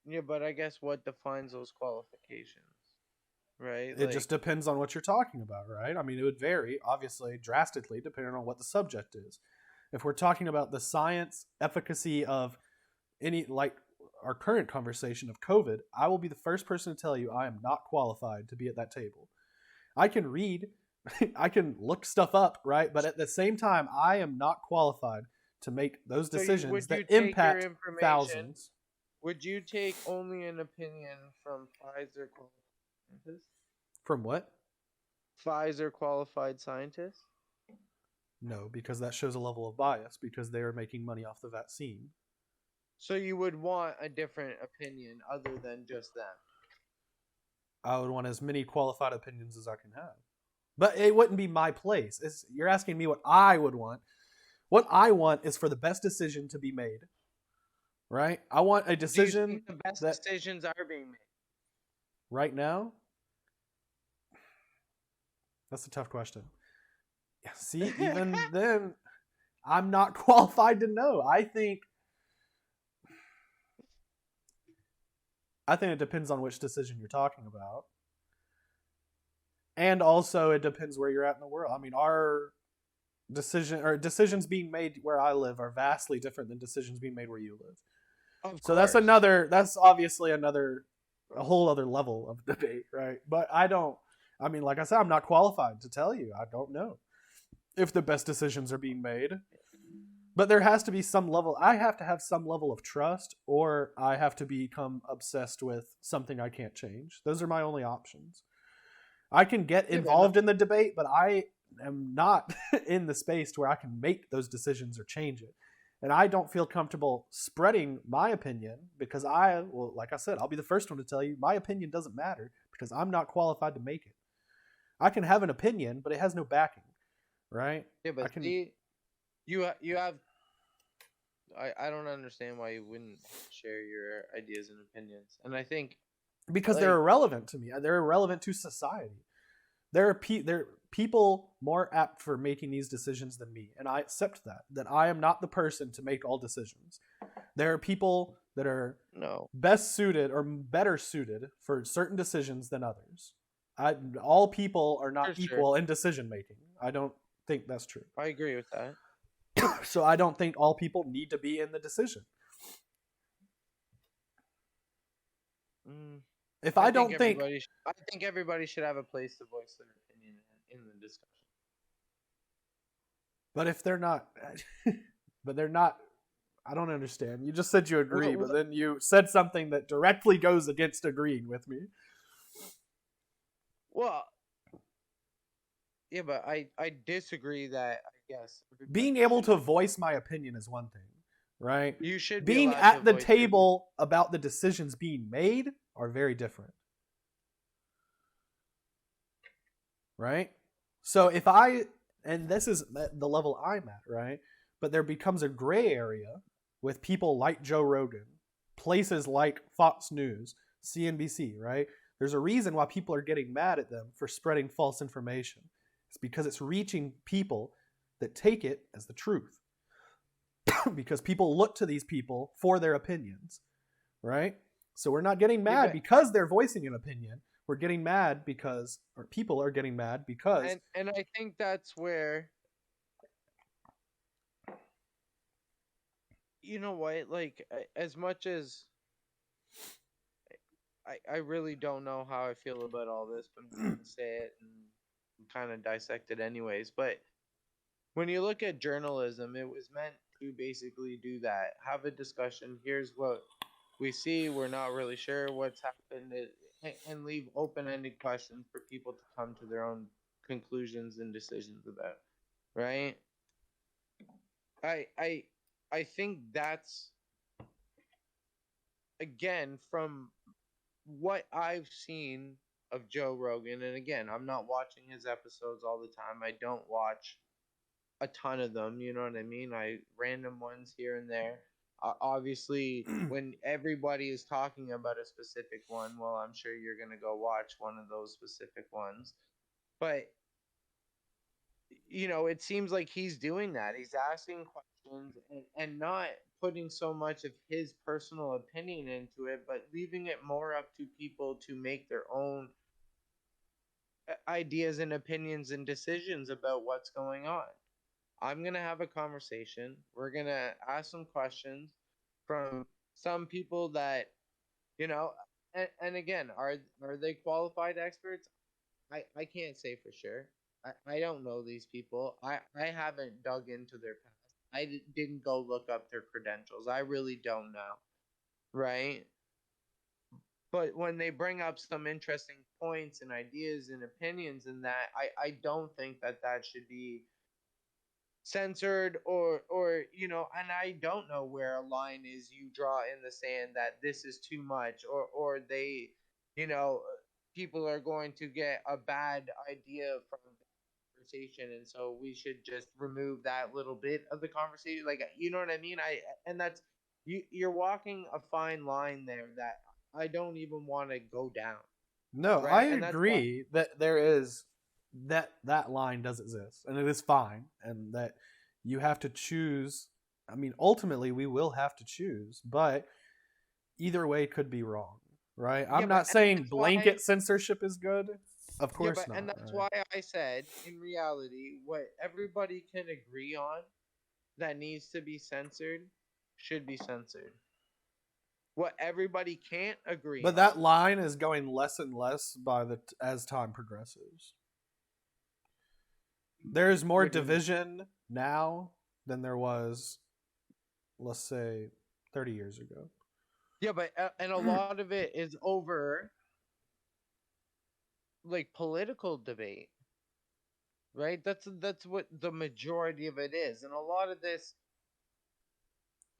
yeah, but I guess what defines those qualifications, right? It just Like, depends on what you're talking about, right? I mean, it would vary, obviously, drastically, depending on what the subject is. If we're talking about the science efficacy of any, like our current conversation of COVID, I will be the first person to tell you I am not qualified to be at that table. I can read, I can look stuff up, right? But at the same time, I am not qualified to make those so decisions would that you take your impact information? thousands. Would you take only an opinion from Pfizer qualified scientists? From what? Pfizer qualified scientists? No, because that shows a level of bias because they are making money off the vaccine. So you would want a different opinion other than just them. I would want as many qualified opinions as I can have. But it wouldn't be my place. You're asking me what I would want. What I want is for the best decision to be made. Right? I want a Do you decision think the best that decisions are being made? right now, that's a tough question. Yeah, see, even then, I'm not qualified to know. I think it depends on which decision you're talking about. And also it depends where you're at in the world. I mean, our decisions being made where I live are vastly different than decisions being made where you live. Of So course. that's obviously a whole other level of debate, right? But I mean, like I said, I'm not qualified to tell you. I don't know if the best decisions are being made. But there has to be some level, I have to have some level of trust, or I have to become obsessed with something I can't change. Those are my only options. I can get Yeah, but no, involved in the debate, but I am not in the space to where I can make those decisions or change it. And I don't feel comfortable spreading my opinion because well, like I said, I'll be the first one to tell you my opinion doesn't matter because I'm not qualified to make it. I can have an opinion, but it has no backing, right? yeah, I but can. see, you have I don't understand why you wouldn't share your ideas and opinions. And I think because they're like irrelevant to me. They're irrelevant to society. There are people more apt for making these decisions than me, and I accept that I am not the person to make all decisions. There are people that are no, best suited or better suited for certain decisions than others. All people are not for sure. equal in decision making. I don't think that's true. I agree with that. So I don't think all people need to be in the decision. Mm, If I I think don't think, everybody. I think everybody should have a place to voice their opinion in the discussion. but if they're not, but they're not, I don't understand. You just said you agree, Well, but then you said something that directly goes against agreeing with me. well, yeah, but I disagree that I guess Being everybody able should. to voice my opinion is one thing, right? You should be Being allowed to at the voice your opinion. table about the decisions being made are very different, right? So if I, and this is the level I'm at, right? But there becomes a gray area with people like Joe Rogan, places like Fox News, CNBC, right? There's a reason why people are getting mad at them for spreading false information. It's because it's reaching people that take it as the truth. Because people look to these people for their opinions, right? So we're not getting Yeah, mad because they're voicing an opinion. We're getting mad because, or people are getting mad because, and I think that's where you know what, like as much as I really don't know how I feel about all this, but I'm gonna say it and kind of dissect it anyways. But when you look at journalism, it was meant to basically do that. Have a discussion. Here's what we see. We're not really sure what's happened, and leave open-ended questions for people to come to their own conclusions and decisions about. Right? I I I think that's again from what I've seen of Joe Rogan, and again, I'm not watching his episodes all the time. I don't watch a ton of them. You know what I mean? I random ones here and there. Obviously, when everybody is talking about a specific one, well, I'm sure you're gonna go watch one of those specific ones. But it seems like he's doing that. He's asking questions and not putting so much of his personal opinion into it, but leaving it more up to people to make their own ideas and opinions and decisions about what's going on. I'm going to have a conversation. We're going to ask some questions from some people that, you know, and again, are they qualified experts? I can't say for sure. I don't know these people. I haven't dug into their past. Didn't go look up their credentials. I really don't know. Right? But when they bring up some interesting points and ideas and opinions and that, I don't think that that should be censored or and I don't know where a line is you draw in the sand that this is too much or they you know people are going to get a bad idea from the conversation and so we should just remove that little bit of the conversation, like, you know what I mean? And that's you're walking a fine line there that I don't even want to go down, no, I right? And that's why. agree that there is that line does exist and it is fine and that you have to choose. I mean, ultimately we will have to choose, but either way could be wrong, right? Yeah, I'm but not and saying that's why. blanket censorship is good. Of Yeah, course but and not, that's right? why I said in reality, what everybody can agree on that needs to be censored should be censored. What everybody can't agree But on. that line is going less and less by the as time progresses. There's more What do you mean? division now than there was, let's say, 30 years ago. Yeah, but and a lot of it is over like political debate, right? That's what the majority of it is, and a lot of this,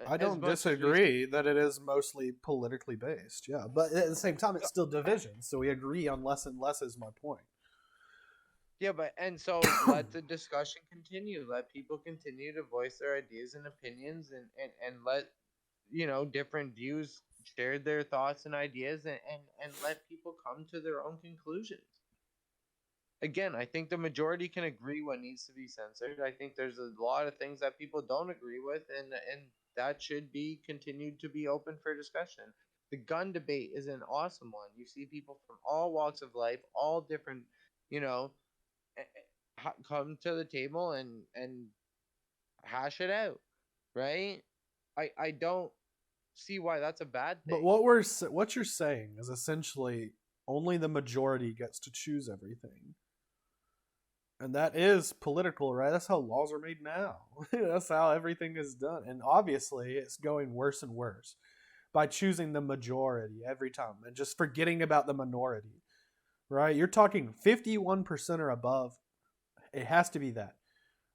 I as don't much as we disagree that it is mostly politically based, yeah. But at the same time, it's still division. So we agree on less and less, is my point. Yeah, but and so let the discussion continue. Let people continue to voice their ideas and opinions, and let different views share their thoughts and ideas, and let people come to their own conclusions. Again, I think the majority can agree what needs to be censored. I think there's a lot of things that people don't agree with, and that should be continued to be open for discussion. The gun debate is an awesome one. You see people from all walks of life, all different, you know, come to the table and hash it out, right? I don't see why that's a bad But thing. what you're saying is essentially only the majority gets to choose everything. And that is political, right? That's how laws are made now. That's how everything is done. And obviously, it's going worse and worse by choosing the majority every time and just forgetting about the minority, right? You're talking 51% or above. It has to be that,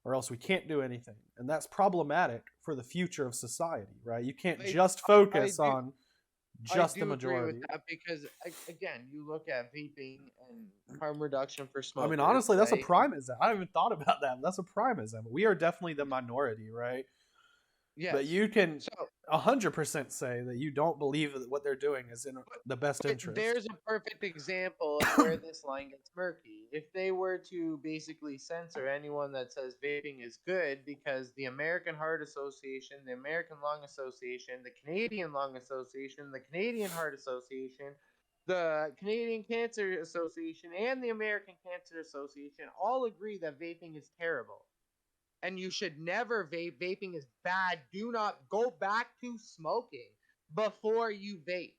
or else we can't do anything. And that's problematic for the future of society, right? You can't I just I focus do on I just the do agree with majority. that because again, you look at vaping and harm reduction for I mean, smokers, honestly, that's a right? prime example. I haven't even thought about that. That's a prime example. We are definitely the minority, right? But Yes. you can So 100% say that you don't believe that what they're doing is in But, the best but interest. there's a perfect example of where this line gets murky. If they were to basically censor anyone that says vaping is good, because the American Heart Association, the American Lung Association, the Canadian Lung Association, the Canadian Heart Association, the Canadian Cancer Association, and the American Cancer Association all agree that vaping is terrible. And you should never vape. Vaping is bad. Do not go back to smoking before you vape.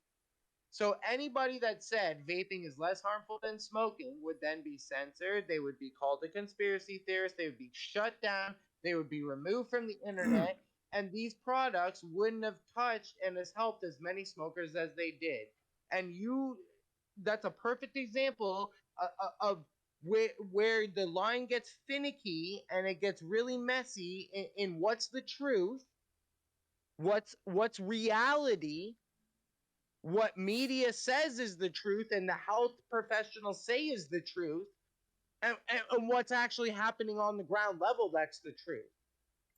So anybody that said vaping is less harmful than smoking would then be censored. They would be called a conspiracy theorist. They would be shut down. They would be removed from the internet. And these products wouldn't have touched and has helped as many smokers as they did. And that's a perfect example of where the line gets finicky and it gets really messy in what's the truth, what's reality, what media says is the truth and the health professionals say is the truth, and what's actually happening on the ground level that's the truth.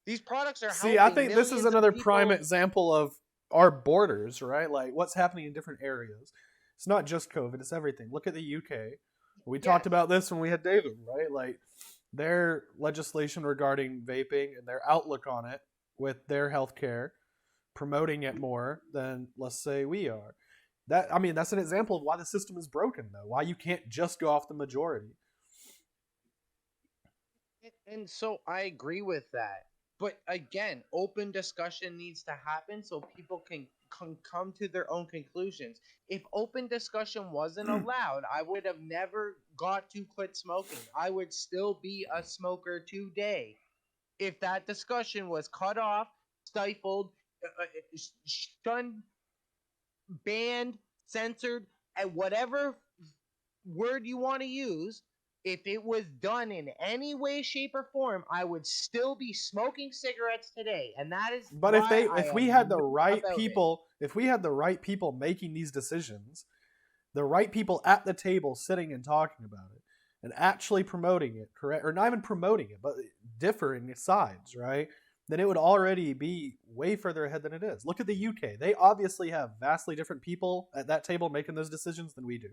These products are See, I helping think this is millions of another prime people. example of our borders, right? Like what's happening in different areas. It's not just COVID, it's everything. Look at the UK. We talked Yes. about this when we had David, right? Like their legislation regarding vaping and their outlook on it with their healthcare, promoting it more than let's say we are. That I mean, that's an example of why the system is broken, though. Why you can't just go off the majority. And so I agree with that. But again, open discussion needs to happen so people can come to their own conclusions. If open discussion wasn't allowed, I would have never got to quit smoking. I would still be a smoker today. If that discussion was cut off, stifled, shunned, banned, censored, and whatever word you want to use, if it was done in any way, shape, or form, I would still be smoking cigarettes today. And that is But why I if we am had the mute right about it. people, if we had the right people making these decisions, the right people at the table sitting and talking about it and actually promoting it, correct? Or not even promoting it, but differing sides, right? Then it would already be way further ahead than it is. Look at the UK. They obviously have vastly different people at that table making those decisions than we do.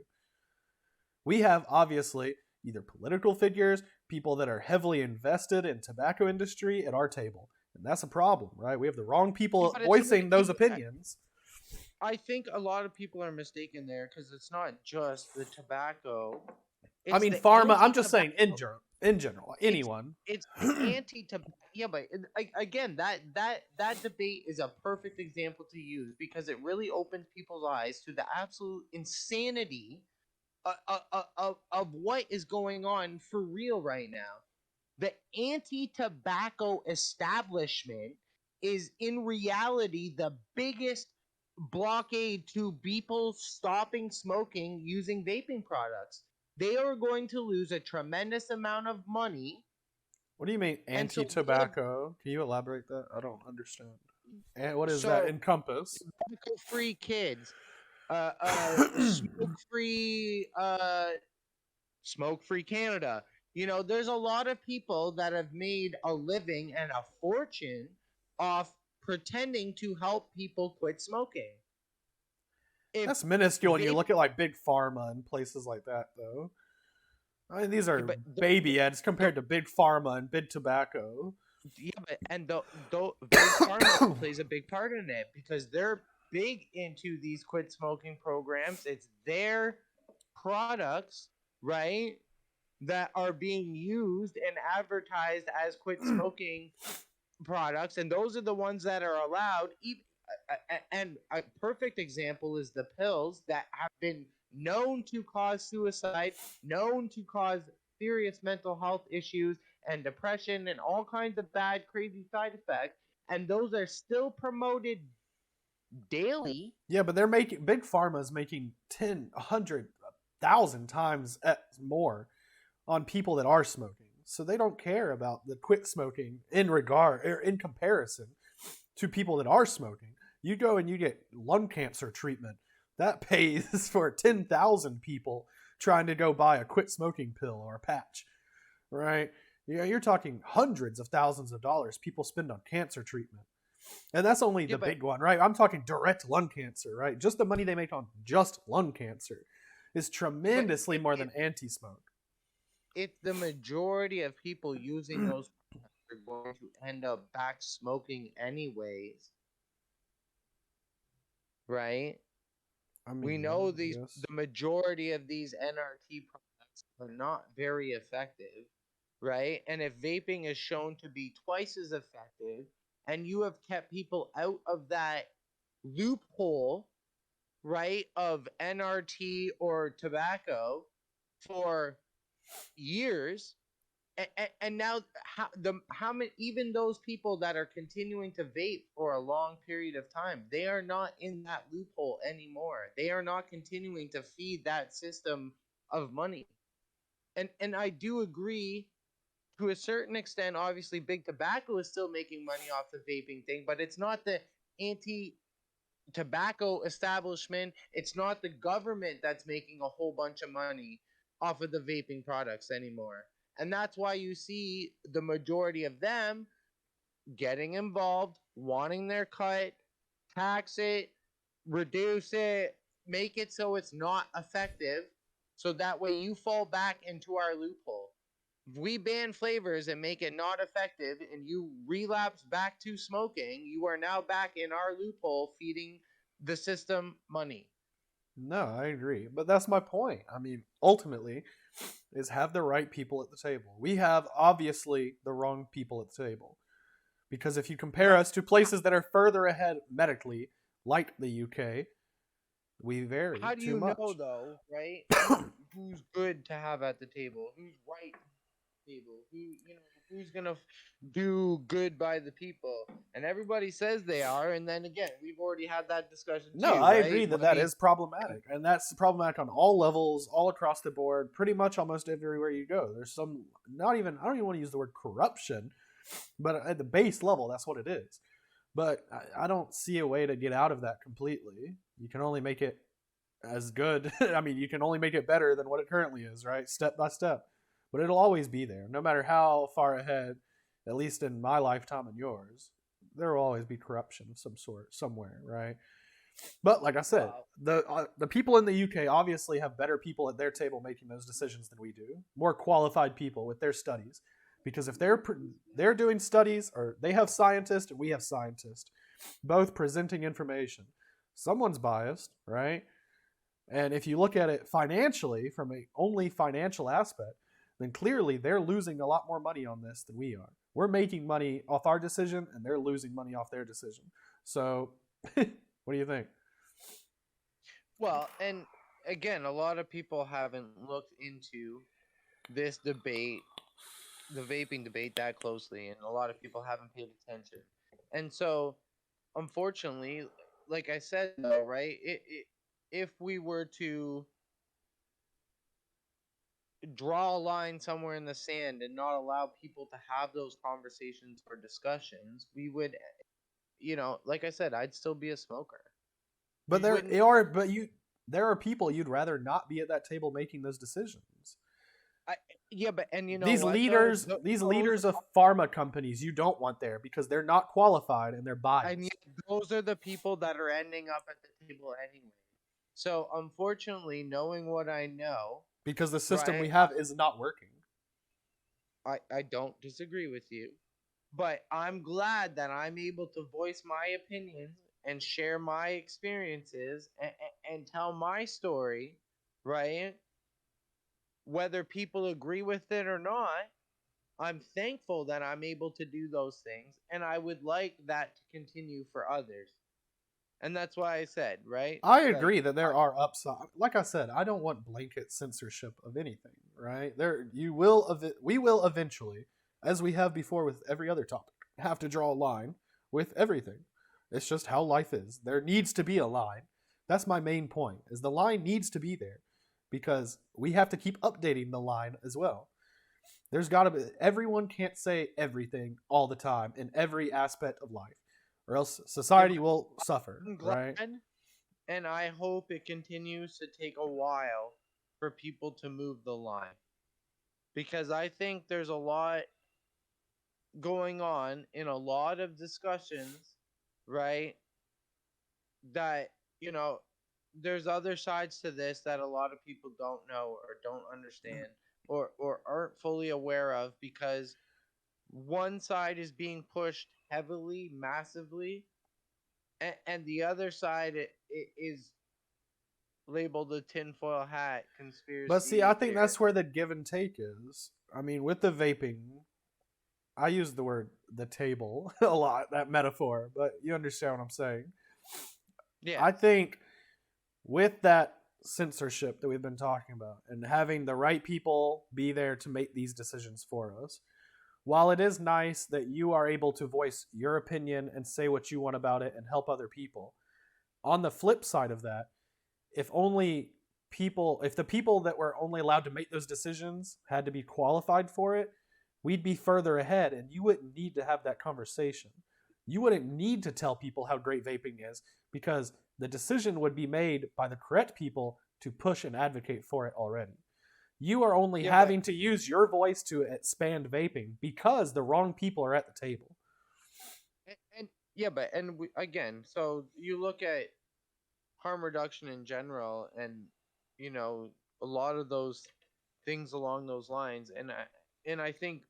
We have obviously either political figures, people that are heavily invested in tobacco industry at our table. And that's a problem, right? We have the wrong Yeah, people but it's voicing those opinions. I think a lot of people are mistaken there because it's not just the tobacco; I it's mean, the pharma. I'm just saying in anti-tobacco. general. In general, It's anyone. it's anti-tobacco. Yeah, but again, that debate is a perfect example to use because it really opens people's eyes to the absolute insanity of what is going on for real right now. The anti tobacco establishment is in reality the biggest blockade to people stopping smoking using vaping products. They are going to lose a tremendous amount of money. What do you mean And so we have anti-tobacco? Can you elaborate that? I don't understand. And what does that so encompass? tobacco free kids, smoke free Canada, There's a lot of people that have made a living and a fortune off pretending to help people quit smoking. If That's minuscule when you vape, look at like big pharma and places like that, though. I mean, these yeah, are but baby ads the, compared to big pharma and big tobacco. yeah, but and the big pharma plays a big part in it because they're big into these quit smoking programs. It's their products, right, that are being used and advertised as quit smoking products, and those are the ones that are allowed. And a perfect example is the pills that have been known to cause suicide, known to cause serious mental health issues and depression and all kinds of bad, crazy side effects. And those are still promoted daily. Yeah, but they're making big pharma is making 10, 100,000 times more on people that are smoking. So they don't care about the quit smoking in regard or in comparison to people that are smoking. You go and you get lung cancer treatment. That pays for 10,000 people trying to go buy a quit smoking pill or a patch, right? Yeah, you're talking hundreds of thousands of dollars people spend on cancer treatment. And that's only Yeah, the but big one, right? I'm talking direct lung cancer, right? Just the money they make on just lung cancer is yeah, but tremendously more than anti smoke. if the majority of people using those products are going to end up back smoking anyways, right? I We mean, yeah, know I these guess. the majority of these NRT products are not very effective, right? And if vaping is shown to be twice as effective, and you have kept people out of that loophole, right, of NRT or tobacco for years, and now how many, even those people that are continuing to vape for a long period of time, they are not in that loophole anymore. They are not continuing to feed that system of money. And I do agree to a certain extent. Obviously big tobacco is still making money off the vaping thing, but it's not the anti tobacco establishment, it's not the government that's making a whole bunch of money off of the vaping products anymore. And that's why you see the majority of them getting involved, wanting their cut, tax it, reduce it, make it so it's not effective, so that way you fall back into our loophole. If we ban flavors and make it not effective and you relapse back to smoking, you are now back in our loophole feeding the system money. No, I agree. But that's my point. I mean, ultimately, is have the right people at the table. We have obviously the wrong people at the table. Because if you compare But us to places that are further ahead medically, like the UK, we vary how do too you know much. though, right? Who's good to have at the table? Who's right table? Who's gonna do good by the people? And everybody says they are, and then again, we've already had that discussion No, too, I right? agree that that Money. is problematic, and that's problematic on all levels, all across the board, pretty much almost everywhere you go. There's some, not even, I don't even want to use the word corruption, but at the base level, that's what it is. But I don't see a way to get out of that completely. You can only make it as good. I mean, you can only make it better than what it currently is, right? Step by step. But it'll always be there, no matter how far ahead, at least in my lifetime and yours. There will always be corruption of some sort somewhere, right? But like I said, Well, the people in the UK obviously have better people at their table making those decisions than we do, more qualified people with their studies. Because if they're doing studies, or they have scientists and we have scientists, both presenting information, someone's biased, right? And if you look at it financially from a only financial aspect, then clearly they're losing a lot more money on this than we are. We're making money off our decision, and they're losing money off their decision. So, what do you think? and again, a lot of people haven't looked into this debate, the vaping debate, that closely, and a lot of people haven't paid attention. And so, unfortunately, like I said, though, right? If we were to draw a line somewhere in the sand and not allow people to have those conversations or discussions, we would, like I said, I'd still be a smoker. But You there wouldn't. are, but you, there are people you'd rather not be at that table making those decisions. I, yeah, but and you know These what though? leaders, these Those leaders of pharma companies, you don't want there because they're not qualified and they're and yet biased. those are the people that are ending up at the table anyway. So unfortunately, knowing what I know, Because the system right? we have is not working. I don't disagree with you, but I'm glad that I'm able to voice my opinions and share my experiences and tell my story, right? Whether people agree with it or not, I'm thankful that I'm able to do those things, and I would like that to continue for others. And that's why I said, right? I Like, agree that there are upsides. Like I said, I don't want blanket censorship of anything, right? We will eventually, as we have before with every other topic, have to draw a line with everything. It's just how life is. There needs to be a line. That's my main point. Is the line needs to be there because we have to keep updating the line as well. There's got to be everyone can't say everything all the time in every aspect of life or else yeah, society will suffer, I'm glad, right? and I hope it continues to take a while for people to move the line because I think there's a lot going on in a lot of discussions, right? That, you know, there's other sides to this that a lot of people don't know or don't understand or aren't fully aware of because one side is being pushed heavily, massively, and the other side is labeled a tinfoil hat But see, I conspiracy think theory. that's where the give and take is. I mean, with the vaping, I use the word the table a lot, that metaphor, but you understand what I'm saying. I Yes. think with that censorship that we've been talking about and having the right people be there to make these decisions for us, while it is nice that you are able to voice your opinion and say what you want about it and help other people, on the flip side of that, if the people that were only allowed to make those decisions had to be qualified for it, we'd be further ahead and you wouldn't need to have that conversation. You wouldn't need to tell people how great vaping is because the decision would be made by the correct people to push and advocate for it already. You are only Yeah, but having to use your voice to expand vaping because the wrong people are at the table. and yeah, but and again, so you look at harm reduction in general, and you know a lot of those things along those lines, and I think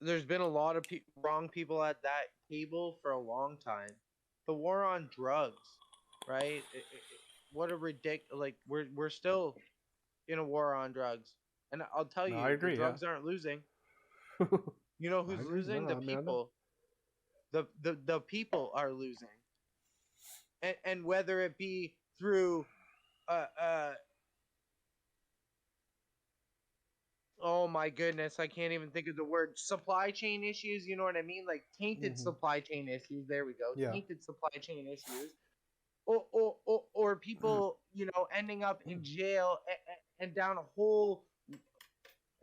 there's been a lot of wrong people at that table for a long time. The war on drugs, right? What a ridiculous! Like we're still in a war on drugs, and I'll tell No, I you, the agree. Yeah, drugs aren't losing. You know I who's agree. No, losing? The I mean, I know. people. The people are losing, and whether it be through uh uh oh my goodness, I can't even think of the word, supply chain issues, you know what I mean? Like tainted Hmm. supply chain issues. There we go. Yeah. Tainted supply chain issues. Or people, ending up in jail and down a whole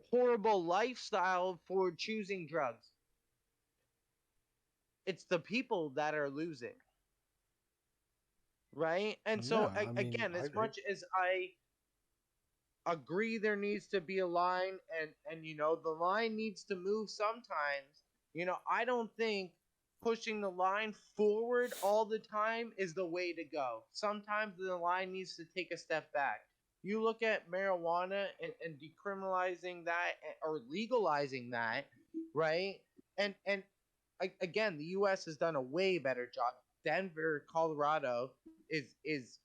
horrible lifestyle for choosing drugs. It's the people that are losing, right? And so Yeah, I mean, again, I as agree. much as I agree there needs to be a line, and the line needs to move sometimes, I don't think pushing the line forward all the time is the way to go. Sometimes the line needs to take a step back. You look at marijuana and decriminalizing that or legalizing that, right? And again, the US has done a way better job. Denver, Colorado is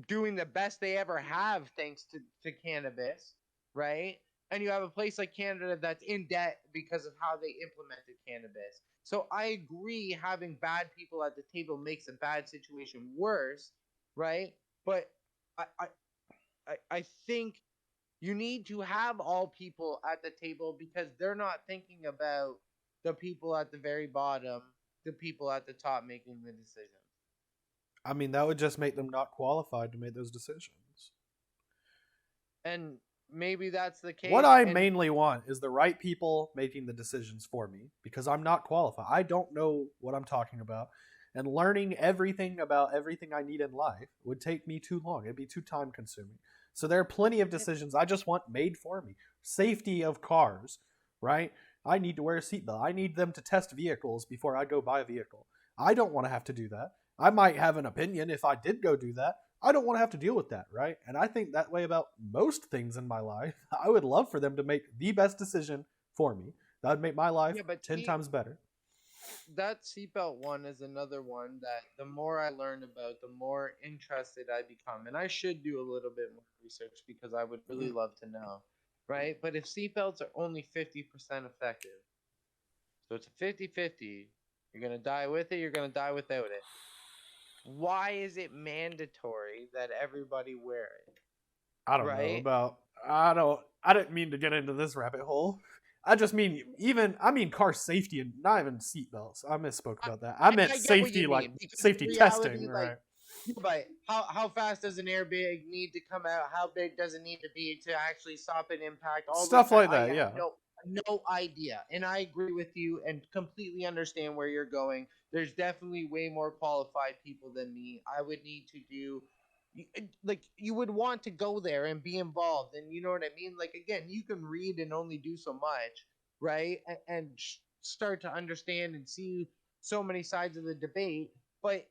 doing the best they ever have thanks to cannabis, right? And you have a place like Canada that's in debt because of how they implemented cannabis. So I agree having bad people at the table makes a bad situation worse, right? But I I, I think you need to have all people at the table because they're not thinking about the people at the very bottom, the people at the top making the decisions. I mean, that would just make them not qualified to make those decisions. And maybe that's the What case. I And mainly want is the right people making the decisions for me because I'm not qualified. I don't know what I'm talking about. And learning everything about everything I need in life would take me too long. It'd be too time consuming. So there are plenty of decisions I just want made for me. Safety of cars, right? I need to wear a seatbelt. I need them to test vehicles before I go buy a vehicle. I don't want to have to do that. I might have an opinion if I did go do that. I don't want to have to deal with that, right? And I think that way about most things in my life. I would love for them to make the best decision for me. That would make my life Yeah, but 10 see, times better. that seatbelt one is another one that the more I learn about, the more interested I become. And I should do a little bit more research because I would really love to know, right? But if seatbelts are only 50% effective, so it's a 50-50, you're going to die with it, you're going to die without it. Why is it mandatory that everybody wear it, I don't know right? about I didn't mean to get into this rabbit hole. I just mean I mean car safety and not even seatbelts. I misspoke I, about that. I meant I get what safety you like mean because safety in testing, reality, like, right? yeah, but how fast does an airbag need to come out? How big does it need to be to actually stop an impact? All those Stuff kind, like I that, have yeah. no idea, and I agree with you and completely understand where you're going. There's definitely way more qualified people than me. I would need to do. Like you would want to go there and be involved, and you know what I mean. Like again, you can read and only do so much, right? And start to understand and see so many sides of the debate, but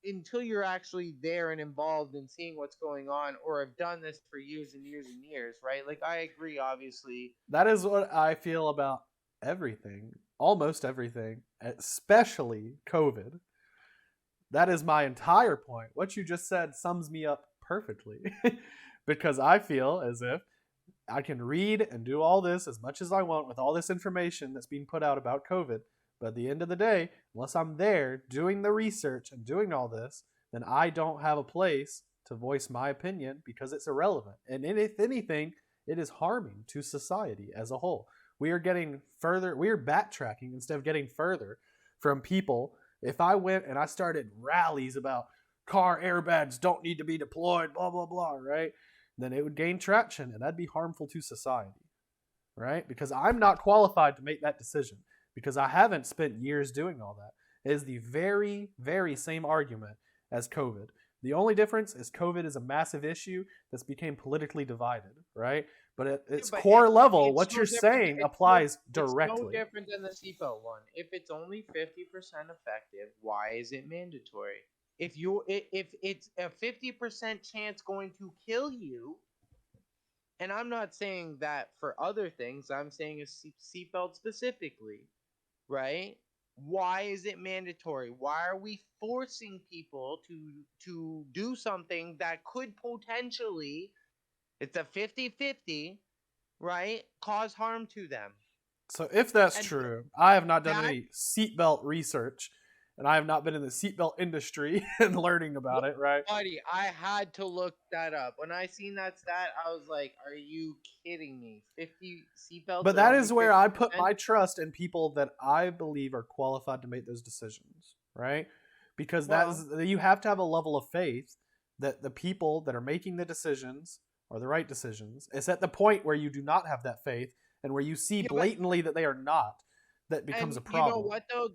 until you're actually there and involved in seeing what's going on or have done this for years and years and years, right? Like I agree, obviously. That is what I feel about everything, almost everything, especially COVID. That is my entire point. What you just said sums me up perfectly. Because I feel as if I can read and do all this as much as I want with all this information that's being put out about COVID. But at the end of the day, unless I'm there doing the research and doing all this, then I don't have a place to voice my opinion because it's irrelevant. And if anything, it is harming to society as a whole. We are getting further, we are backtracking instead of getting further from people. If I went and I started rallies about car airbags don't need to be deployed, blah, blah, blah, right? Then it would gain traction and that'd be harmful to society, right? Because I'm not qualified to make that decision because I haven't spent years doing all that. It is the very, very same argument as COVID. The only difference is COVID is a massive issue that's became politically divided, right? But at Yeah, its but core level, it's what no you're different. saying applies It's no directly. different than the seatbelt one. If it's only 50% effective, why is it mandatory? If it's a 50% chance going to kill you, and I'm not saying that for other things, I'm saying a seatbelt specifically, right? Why is it mandatory? Why are we forcing people to do something that could potentially, it's a 50-50, right? Cause harm to them. So if that's And true, I have not done that, any seatbelt research, and I have not been in the seatbelt industry and learning about it, right? buddy, I had to look that up. When I seen that stat, I was like, "Are you kidding me? 50 seatbelts But are that only is where I put 50%?" my trust in people that I believe are qualified to make those decisions, right? Because that Well, is you have to have a level of faith that the people that are making the decisions are the right decisions. It's at the point where you do not have that faith and where you see yeah, but blatantly that they are not that becomes and a you know problem. what though?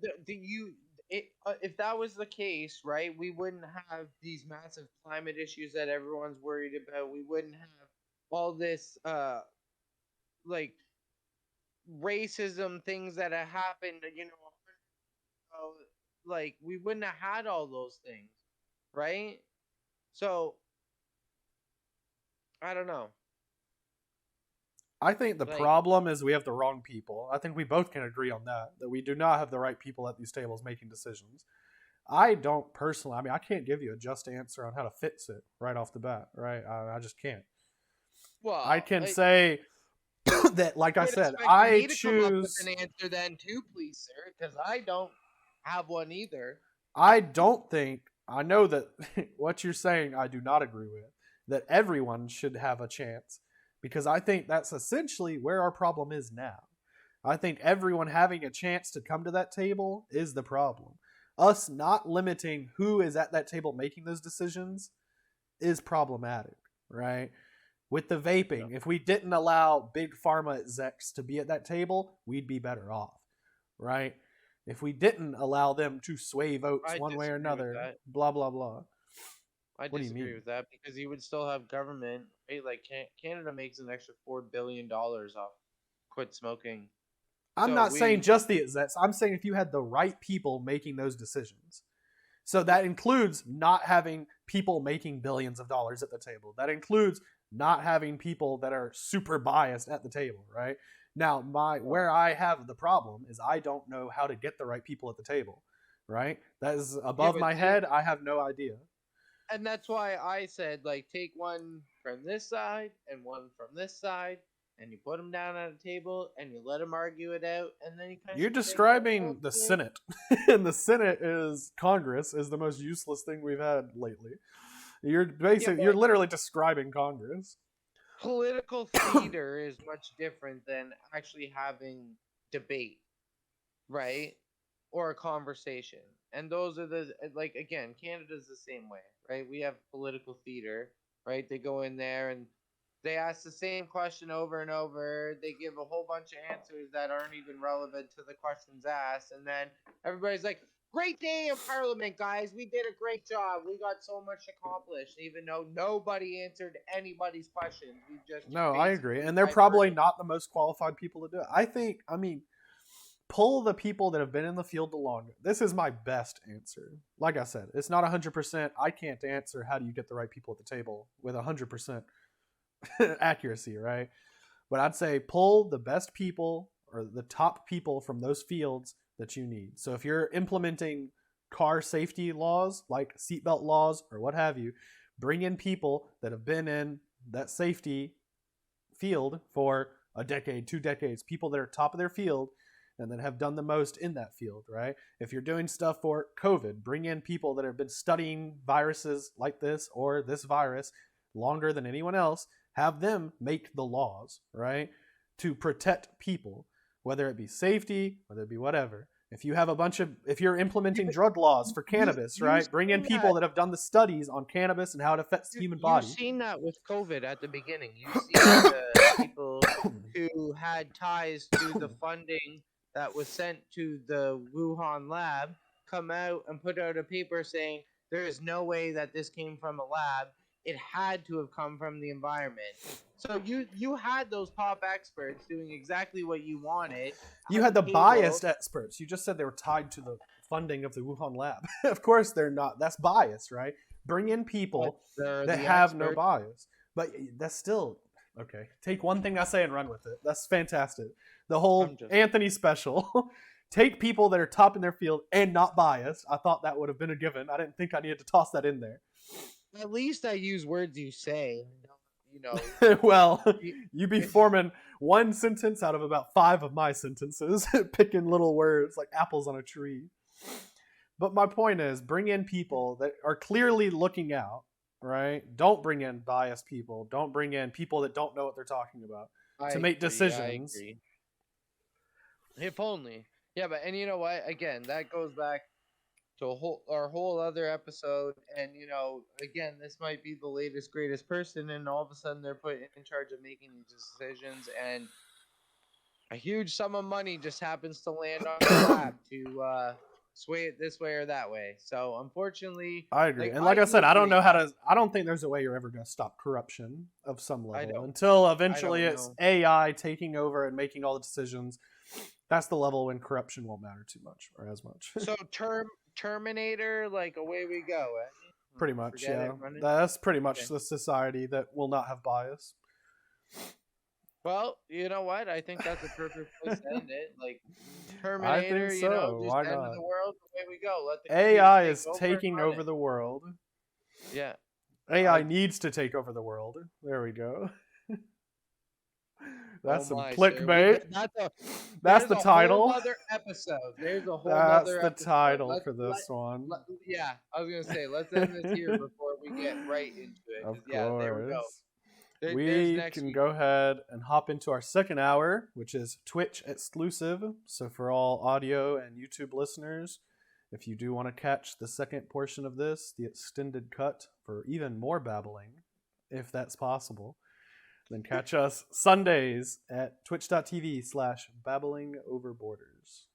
If that was the case, right? We wouldn't have these massive climate issues that everyone's worried about. We wouldn't have all this like racism things that have happened, uh, like we wouldn't have had all those things, right? So I don't know. I think the Like, problem is we have the wrong people. I think we both can agree on that we do not have the right people at these tables making decisions. I don't personally. I mean, I can't give you a just answer on how to fix it right off the bat, right? I just can't. I well, can say that, like I would said, expect I me to come up with choose. an answer then too, please, sir, because I don't have one either. I don't think. I know that what you're saying, I do not agree with. That everyone should have a chance because I think that's essentially where our problem is now. I think everyone having a chance to come to that table is the problem. Us not limiting who is at that table making those decisions is problematic, right? With the Yeah. vaping, if we didn't allow big pharma execs to be at that table, we'd be better off, right? If we didn't allow them to sway votes I one way or disagree with another, that. blah, blah, blah. I What do you disagree mean? with that because you would still have government right? Like Canada makes an extra $4 billion off quit smoking. I'm So not saying we, just the execs. I'm saying if you had the right people making those decisions. So that includes not having people making billions of dollars at the table. That includes not having people that are super biased at the table, right? Now, where I have the problem is I don't know how to get the right people at the table, right? That is yeah, above but my see, head. I have no idea. and that's why I said like take one from this side and one from this side, and you put them down at a table and you let them argue it out, and then you kind of You're sit back and go, describing the okay. Senate, and the Senate is Congress is the most useless thing we've had lately. Yeah, You're but literally describing Congress. political theater is much different than actually having debate, right? Or a conversation. And those are the, like, again, Canada's the same way, right? We have political theater, right? They go in there and they ask the same question over and over. They give a whole bunch of answers that aren't even relevant to the questions asked. And then everybody's like, great day in Parliament, guys. We did a great job. We got so much accomplished, even though nobody answered anybody's questions. We just No, I agree. basically And they're probably diverted. not the most qualified people to do it. I mean, pull the people that have been in the field the longest. This is my best answer. Like I said, it's not 100%. I can't answer how do you get the right people at the table with 100% accuracy, right? But I'd say pull the best people or the top people from those fields that you need. So if you're implementing car safety laws like seatbelt laws or what have you, bring in people that have been in that safety field for a decade, 2 decades, people that are top of their field and that have done the most in that field, right? If you're doing stuff for COVID, bring in people that have been studying viruses like this or this virus longer than anyone else, have them make the laws, right? To protect people, whether it be safety, whether it be whatever. If you're implementing drug laws for cannabis, You've right? Bring in seen people that. that have done the studies on cannabis and how it affects the human You've body. seen that with COVID at the beginning. You've seen the people who had ties to the funding that was sent to the Wuhan lab come out and put out a paper saying there is no way that this came from a lab. It had to have come from the environment. So you had those top experts doing exactly what you wanted You at had the the table. biased experts. You just said they were tied to the funding of the Wuhan lab. Of course they're not. That's bias, right? Bring in But people they're that the have no experts. bias. But that's still okay. Take one thing I say and run with it. That's fantastic. The I'm whole just Anthony special. Take people that are top in their field and not biased. I thought that would have been a given. I didn't think I needed to toss that in there. at least I use words you say. You know, Well, you, you be forming one sentence out of about five of my sentences, picking little words like apples on a tree. But my point is, bring in people that are clearly looking out, right? Don't bring in biased people. Don't bring in people that don't know what they're talking about to I make agree. I decisions. agree. If only. Yeah, but and you know what? Again, that goes back to our whole other episode. And again, this might be the latest greatest person, and all of a sudden they're put in charge of making these decisions, and a huge sum of money just happens to land on their lap to sway it this way or that way. So unfortunately, I agree. like And I like I do said, I don't agree. know how to, I don't think there's a way you're ever going to stop corruption of some I level don't. until I eventually don't it's know. AI taking over and making all the decisions. That's the level when corruption won't matter too much or as much. So Terminator, like away we go. Eh? Pretty much, Forget it. yeah. Run it. That's pretty much Okay. the society that will not have bias. Well, you know what? I think that's a perfect place to end it. Like I think Terminator, so. just Why end of not? the world. Away we go. Let the computers AI take is over and taking run over it. the world. Yeah. AI I. needs to take over the world. There we go. Oh That's some my, sir. clickbait. That's a. That's There's the a whole title. nother episode. There's a whole That's nother the episode. title for this one. Yeah. I was gonna say let's end this here before we get right into it. Of Cause yeah, there we go. course. There's We next can week. go ahead and hop into our second hour, which is Twitch exclusive. So for all audio and YouTube listeners, if you do want to catch the second portion of this, the extended cut for even more babbling, if that's possible, then catch us Sundays at twitch.tv/babblingoverborders.